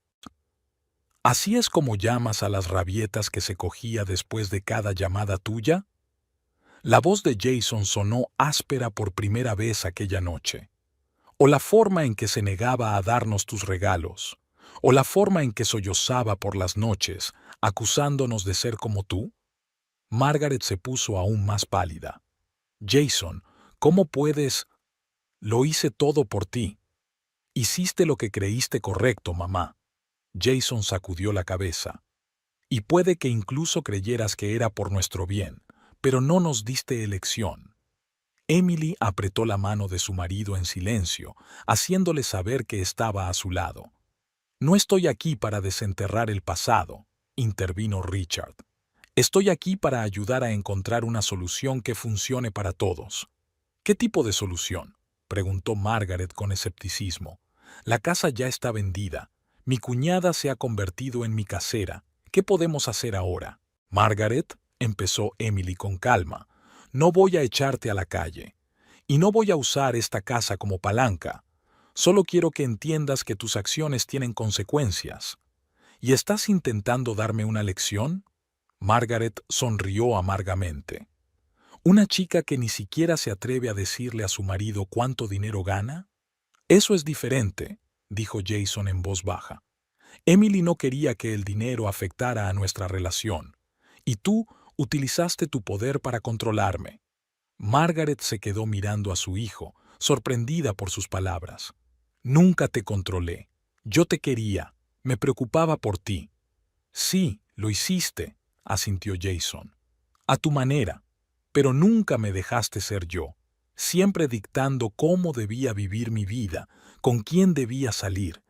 ¿Así es como llamas a las rabietas que se cogía después de cada llamada tuya? La voz de Jason sonó áspera por primera vez aquella noche. O la forma en que se negaba a darnos tus regalos, o la forma en que sollozaba por las noches, acusándonos de ser como tú. Margaret se puso aún más pálida. Jason, ¿cómo puedes? Lo hice todo por ti. Hiciste lo que creíste correcto, mamá. Jason sacudió la cabeza. Y puede que incluso creyeras que era por nuestro bien, pero no nos diste elección. Emily apretó la mano de su marido en silencio, haciéndole saber que estaba a su lado. No estoy aquí para desenterrar el pasado, intervino Richard. Estoy aquí para ayudar a encontrar una solución que funcione para todos. ¿Qué tipo de solución?, preguntó Margaret con escepticismo. La casa ya está vendida. Mi cuñada se ha convertido en mi casera. ¿Qué podemos hacer ahora? Margaret, empezó Emily con calma, no voy a echarte a la calle. Y no voy a usar esta casa como palanca. Solo quiero que entiendas que tus acciones tienen consecuencias. ¿Y estás intentando darme una lección? Margaret sonrió amargamente. ¿Una chica que ni siquiera se atreve a decirle a su marido cuánto dinero gana? Eso es diferente, dijo Jason en voz baja. Emily no quería que el dinero afectara a nuestra relación, y tú utilizaste tu poder para controlarme. Margaret se quedó mirando a su hijo, sorprendida por sus palabras. Nunca te controlé. Yo te quería. Me preocupaba por ti. Sí, lo hiciste, asintió Jason. A tu manera. Pero nunca me dejaste ser yo, siempre dictando cómo debía vivir mi vida, con quién debía salir.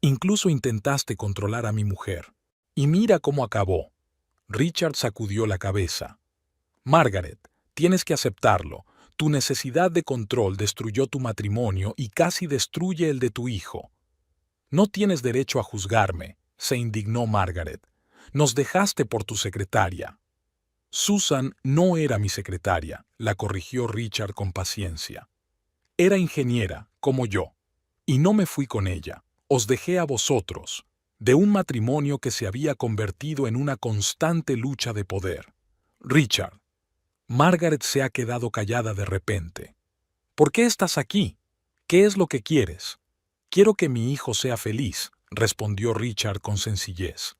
Incluso intentaste controlar a mi mujer. Y mira cómo acabó. Richard sacudió la cabeza. Margaret, tienes que aceptarlo. Tu necesidad de control destruyó tu matrimonio y casi destruye el de tu hijo. No tienes derecho a juzgarme, se indignó Margaret. Nos dejaste por tu secretaria. Susan no era mi secretaria, la corrigió Richard con paciencia. Era ingeniera, como yo. Y no me fui con ella. Os dejé a vosotros, de un matrimonio que se había convertido en una constante lucha de poder. Richard. Margaret se ha quedado callada de repente. ¿Por qué estás aquí? ¿Qué es lo que quieres? Quiero que mi hijo sea feliz, respondió Richard con sencillez.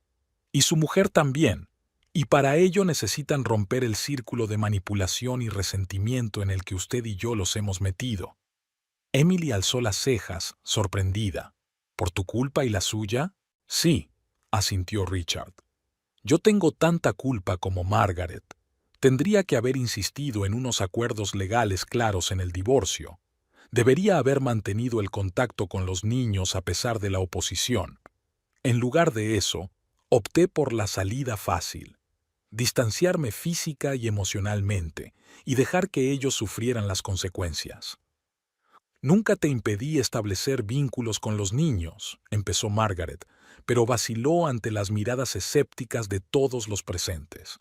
Y su mujer también. Y para ello necesitan romper el círculo de manipulación y resentimiento en el que usted y yo los hemos metido. Emily alzó las cejas, sorprendida. ¿Por tu culpa y la suya? Sí, asintió Richard. Yo tengo tanta culpa como Margaret. Tendría que haber insistido en unos acuerdos legales claros en el divorcio. Debería haber mantenido el contacto con los niños a pesar de la oposición. En lugar de eso, opté por la salida fácil. Distanciarme física y emocionalmente y dejar que ellos sufrieran las consecuencias. Nunca te impedí establecer vínculos con los niños, empezó Margaret, pero vaciló ante las miradas escépticas de todos los presentes.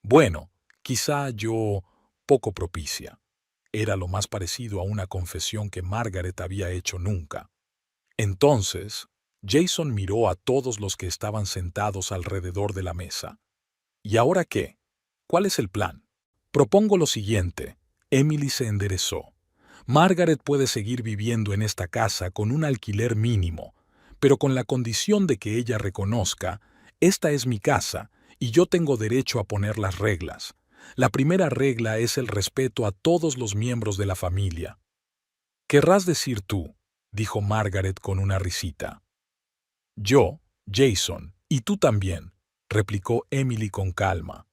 Bueno, quizá yo poco propicia. Era lo más parecido a una confesión que Margaret había hecho nunca. Entonces, Jason miró a todos los que estaban sentados alrededor de la mesa. ¿Y ahora qué? ¿Cuál es el plan? Propongo lo siguiente. Emily se enderezó. Margaret puede seguir viviendo en esta casa con un alquiler mínimo, pero con la condición de que ella reconozca, esta es mi casa y yo tengo derecho a poner las reglas. La primera regla es el respeto a todos los miembros de la familia. Querrás decir tú, dijo Margaret con una risita. Yo, Jason, y tú también, replicó Emily con calma.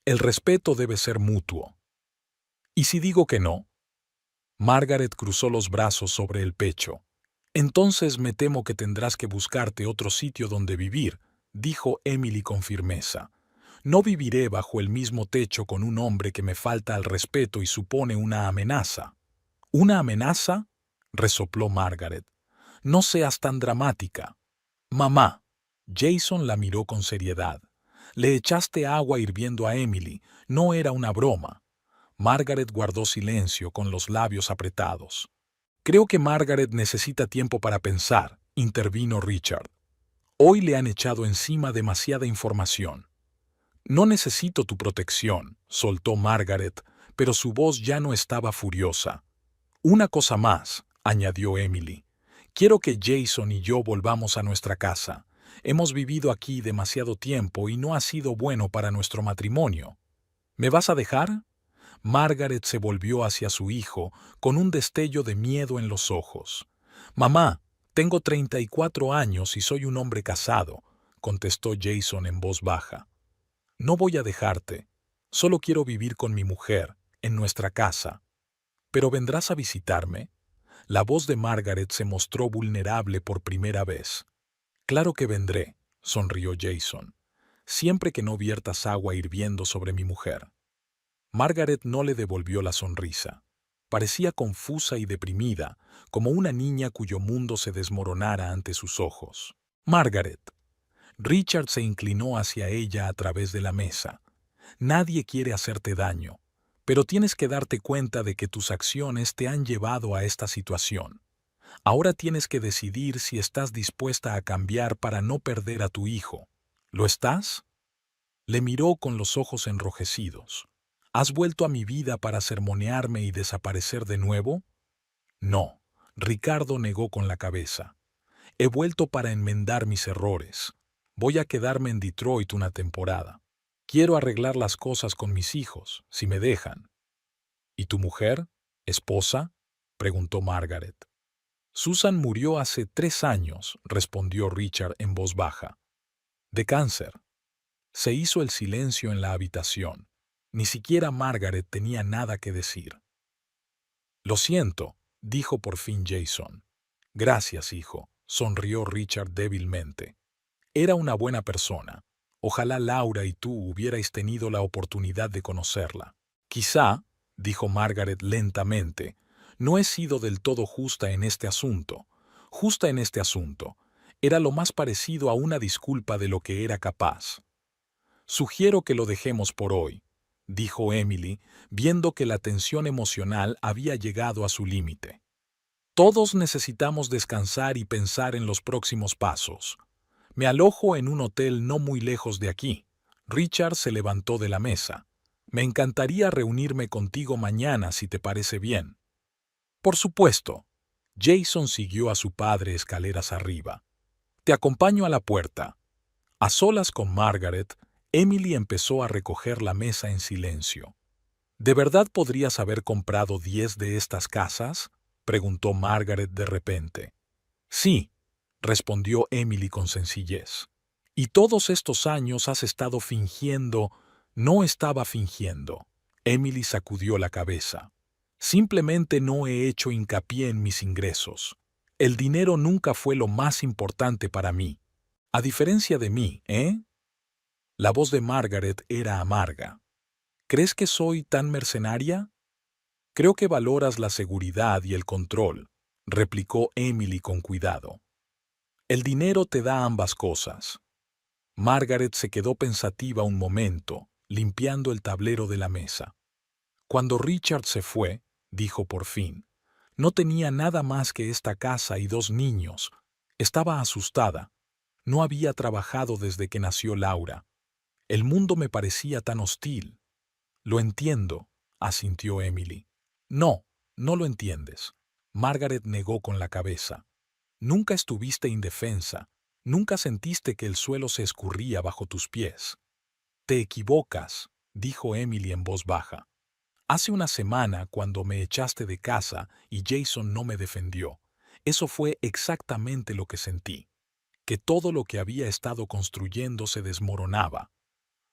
El respeto debe ser mutuo. ¿Y si digo que no? Margaret cruzó los brazos sobre el pecho. Entonces me temo que tendrás que buscarte otro sitio donde vivir, dijo Emily con firmeza. No viviré bajo el mismo techo con un hombre que me falta al respeto y supone una amenaza. ¿Una amenaza? Resopló Margaret. No seas tan dramática. Mamá. Jason la miró con seriedad. Le echaste agua hirviendo a Emily. No era una broma. Margaret guardó silencio con los labios apretados. Creo que Margaret necesita tiempo para pensar, intervino Richard. Hoy le han echado encima demasiada información. No necesito tu protección, soltó Margaret, pero su voz ya no estaba furiosa. Una cosa más, añadió Emily. Quiero que Jason y yo volvamos a nuestra casa. Hemos vivido aquí demasiado tiempo y no ha sido bueno para nuestro matrimonio. ¿Me vas a dejar? Margaret se volvió hacia su hijo con un destello de miedo en los ojos. Mamá, tengo 34 años y soy un hombre casado, contestó Jason en voz baja. No voy a dejarte. Solo quiero vivir con mi mujer, en nuestra casa. ¿Pero vendrás a visitarme? La voz de Margaret se mostró vulnerable por primera vez. Claro que vendré, sonrió Jason, siempre que no viertas agua hirviendo sobre mi mujer. Margaret no le devolvió la sonrisa. Parecía confusa y deprimida, como una niña cuyo mundo se desmoronara ante sus ojos. Margaret. Richard se inclinó hacia ella a través de la mesa. Nadie quiere hacerte daño, pero tienes que darte cuenta de que tus acciones te han llevado a esta situación. Ahora tienes que decidir si estás dispuesta a cambiar para no perder a tu hijo. ¿Lo estás? Le miró con los ojos enrojecidos. ¿Has vuelto a mi vida para sermonearme y desaparecer de nuevo? No, Ricardo negó con la cabeza. He vuelto para enmendar mis errores. Voy a quedarme en Detroit una temporada. Quiero arreglar las cosas con mis hijos, si me dejan. ¿Y tu mujer? ¿Esposa? Preguntó Margaret. Susan murió hace 3 años, respondió Richard en voz baja. De cáncer. Se hizo el silencio en la habitación. Ni siquiera Margaret tenía nada que decir. Lo siento, dijo por fin Jason. Gracias, hijo, sonrió Richard débilmente. Era una buena persona. Ojalá Laura y tú hubierais tenido la oportunidad de conocerla. Quizá, dijo Margaret lentamente, no he sido del todo justa en este asunto. Justa en este asunto. Era lo más parecido a una disculpa de lo que era capaz. Sugiero que lo dejemos por hoy, dijo Emily, viendo que la tensión emocional había llegado a su límite. Todos necesitamos descansar y pensar en los próximos pasos. Me alojo en un hotel no muy lejos de aquí. Richard se levantó de la mesa. Me encantaría reunirme contigo mañana si te parece bien. Por supuesto. Jason siguió a su padre escaleras arriba. Te acompaño a la puerta. A solas con Margaret, Emily empezó a recoger la mesa en silencio. ¿De verdad podrías haber comprado 10 de estas casas? Preguntó Margaret de repente. Sí, respondió Emily con sencillez. Y todos estos años has estado fingiendo. No estaba fingiendo. Emily sacudió la cabeza. Simplemente no he hecho hincapié en mis ingresos. El dinero nunca fue lo más importante para mí. A diferencia de mí, ¿eh? La voz de Margaret era amarga. ¿Crees que soy tan mercenaria? Creo que valoras la seguridad y el control, replicó Emily con cuidado. El dinero te da ambas cosas. Margaret se quedó pensativa un momento, limpiando el tablero de la mesa. Cuando Richard se fue, dijo por fin, no tenía nada más que esta casa y 2 niños. Estaba asustada. No había trabajado desde que nació Laura. El mundo me parecía tan hostil. Lo entiendo, asintió Emily. No, no lo entiendes. Margaret negó con la cabeza. Nunca estuviste indefensa. Nunca sentiste que el suelo se escurría bajo tus pies. Te equivocas, dijo Emily en voz baja. Hace una semana, cuando me echaste de casa y Jason no me defendió, eso fue exactamente lo que sentí. Que todo lo que había estado construyendo se desmoronaba.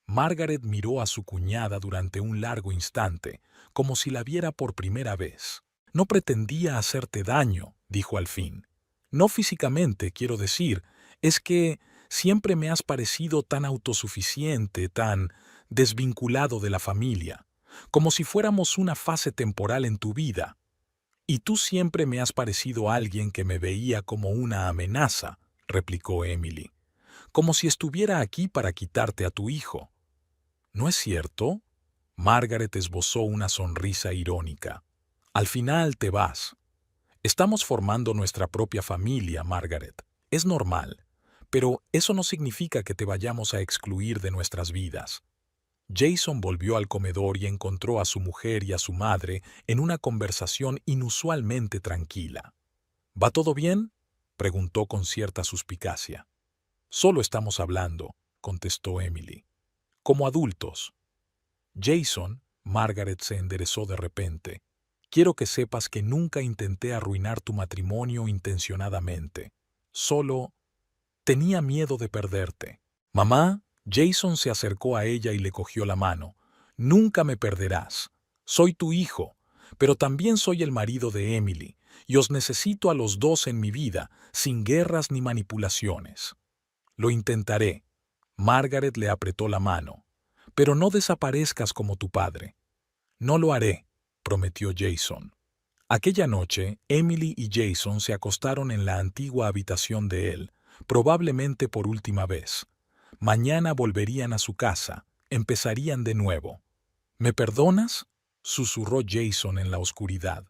Margaret miró a su cuñada durante un largo instante, como si la viera por primera vez. No pretendía hacerte daño, dijo al fin. No físicamente, quiero decir, es que siempre me has parecido tan autosuficiente, tan desvinculado de la familia, como si fuéramos una fase temporal en tu vida. Y tú siempre me has parecido alguien que me veía como una amenaza, replicó Emily, como si estuviera aquí para quitarte a tu hijo. ¿No es cierto? Margaret esbozó una sonrisa irónica. Al final te vas. Estamos formando nuestra propia familia, Margaret. Es normal. Pero eso no significa que te vayamos a excluir de nuestras vidas. Jason volvió al comedor y encontró a su mujer y a su madre en una conversación inusualmente tranquila. ¿Va todo bien?, preguntó con cierta suspicacia. Solo estamos hablando, contestó Emily. Como adultos. Jason, Margaret se enderezó de repente. Quiero que sepas que nunca intenté arruinar tu matrimonio intencionadamente. Solo tenía miedo de perderte. Mamá, Jason se acercó a ella y le cogió la mano. Nunca me perderás. Soy tu hijo, pero también soy el marido de Emily, y os necesito a los dos en mi vida, sin guerras ni manipulaciones. Lo intentaré. Margaret le apretó la mano. Pero no desaparezcas como tu padre. No lo haré, prometió Jason. Aquella noche, Emily y Jason se acostaron en la antigua habitación de él, probablemente por última vez. Mañana volverían a su casa, empezarían de nuevo. ¿Me perdonas?, susurró Jason en la oscuridad.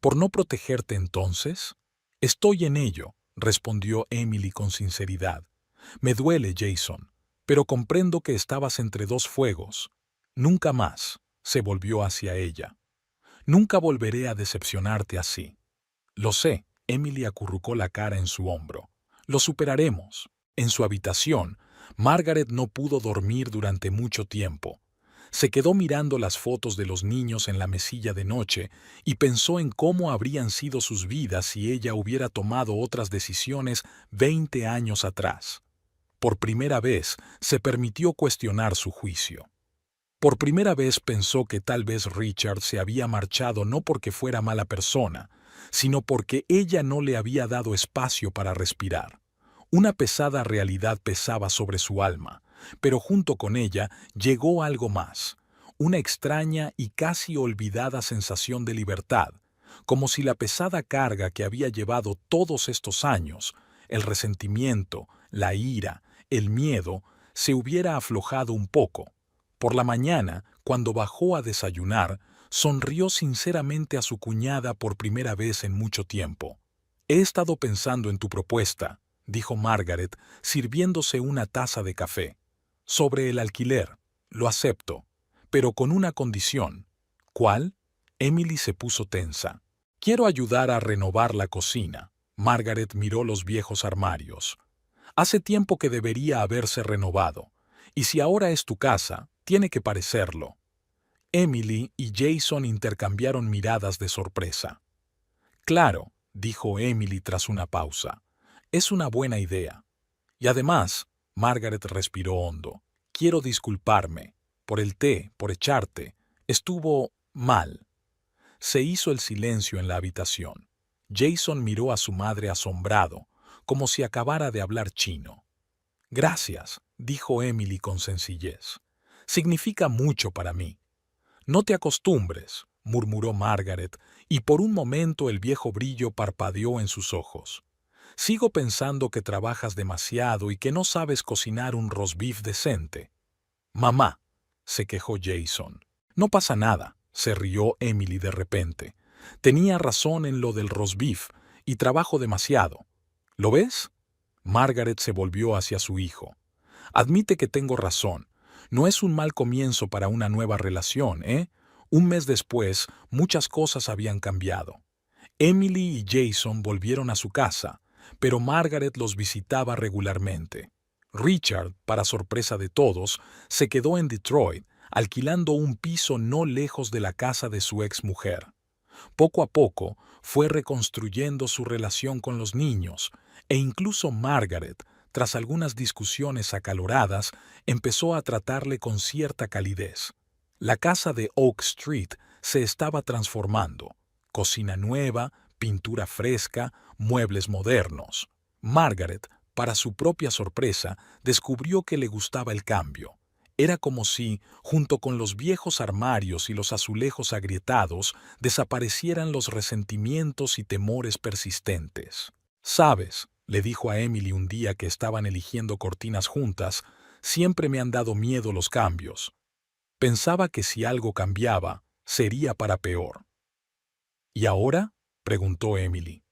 ¿Por no protegerte entonces? Estoy en ello, respondió Emily con sinceridad. Me duele, Jason, pero comprendo que estabas entre 2 fuegos. Nunca más, se volvió hacia ella. Nunca volveré a decepcionarte así. Lo sé, Emily acurrucó la cara en su hombro. Lo superaremos. En su habitación, Margaret no pudo dormir durante mucho tiempo. Se quedó mirando las fotos de los niños en la mesilla de noche y pensó en cómo habrían sido sus vidas si ella hubiera tomado otras decisiones 20 años atrás. Por primera vez se permitió cuestionar su juicio. Por primera vez pensó que tal vez Richard se había marchado no porque fuera mala persona, sino porque ella no le había dado espacio para respirar. Una pesada realidad pesaba sobre su alma, pero junto con ella llegó algo más, una extraña y casi olvidada sensación de libertad, como si la pesada carga que había llevado todos estos años, el resentimiento, la ira, el miedo, se hubiera aflojado un poco. Por la mañana, cuando bajó a desayunar, sonrió sinceramente a su cuñada por primera vez en mucho tiempo. He estado pensando en tu propuesta, dijo Margaret, sirviéndose una taza de café. Sobre el alquiler, lo acepto, pero con una condición. ¿Cuál? Emily se puso tensa. Quiero ayudar a renovar la cocina. Margaret miró los viejos armarios. Hace tiempo que debería haberse renovado, y si ahora es tu casa, tiene que parecerlo. Emily y Jason intercambiaron miradas de sorpresa. Claro, dijo Emily tras una pausa. Es una buena idea. Y además, Margaret respiró hondo. Quiero disculparme. Por el té, por echarte. Estuvo mal. Se hizo el silencio en la habitación. Jason miró a su madre asombrado, como si acabara de hablar chino. Gracias, dijo Emily con sencillez. Significa mucho para mí. No te acostumbres, murmuró Margaret, y por un momento el viejo brillo parpadeó en sus ojos. Sigo pensando que trabajas demasiado y que no sabes cocinar un roast beef decente. Mamá, se quejó Jason. No pasa nada, se rió Emily de repente. Tenía razón en lo del roast beef, y trabajo demasiado. ¿Lo ves? Margaret se volvió hacia su hijo. Admite que tengo razón. No es un mal comienzo para una nueva relación, ¿eh? Un mes después, muchas cosas habían cambiado. Emily y Jason volvieron a su casa, pero Margaret los visitaba regularmente. Richard, para sorpresa de todos, se quedó en Detroit, alquilando un piso no lejos de la casa de su exmujer. Poco a poco fue reconstruyendo su relación con los niños, e incluso Margaret, tras algunas discusiones acaloradas, empezó a tratarle con cierta calidez. La casa de Oak Street se estaba transformando. Cocina nueva, pintura fresca, muebles modernos. Margaret, para su propia sorpresa, descubrió que le gustaba el cambio. Era como si, junto con los viejos armarios y los azulejos agrietados, desaparecieran los resentimientos y temores persistentes. «Sabes», le dijo a Emily un día que estaban eligiendo cortinas juntas, «siempre me han dado miedo los cambios. Pensaba que si algo cambiaba, sería para peor». «¿Y ahora?», preguntó Emily.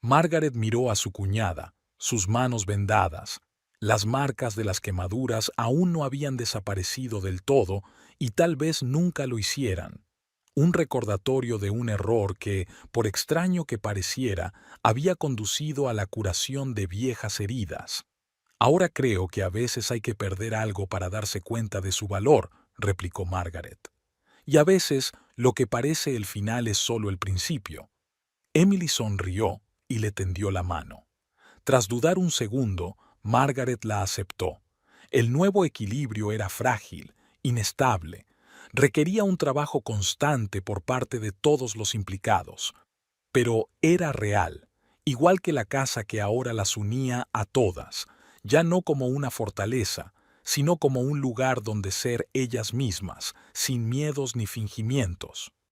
Margaret miró a su cuñada, sus manos vendadas. Las marcas de las quemaduras aún no habían desaparecido del todo y tal vez nunca lo hicieran. Un recordatorio de un error que, por extraño que pareciera, había conducido a la curación de viejas heridas. «Ahora creo que a veces hay que perder algo para darse cuenta de su valor», replicó Margaret. «Y a veces lo que parece el final es solo el principio». Emily sonrió y le tendió la mano. Tras dudar un segundo, Margaret la aceptó. El nuevo equilibrio era frágil, inestable. Requería un trabajo constante por parte de todos los implicados. Pero era real, igual que la casa que ahora las unía a todas, ya no como una fortaleza, sino como un lugar donde ser ellas mismas, sin miedos ni fingimientos.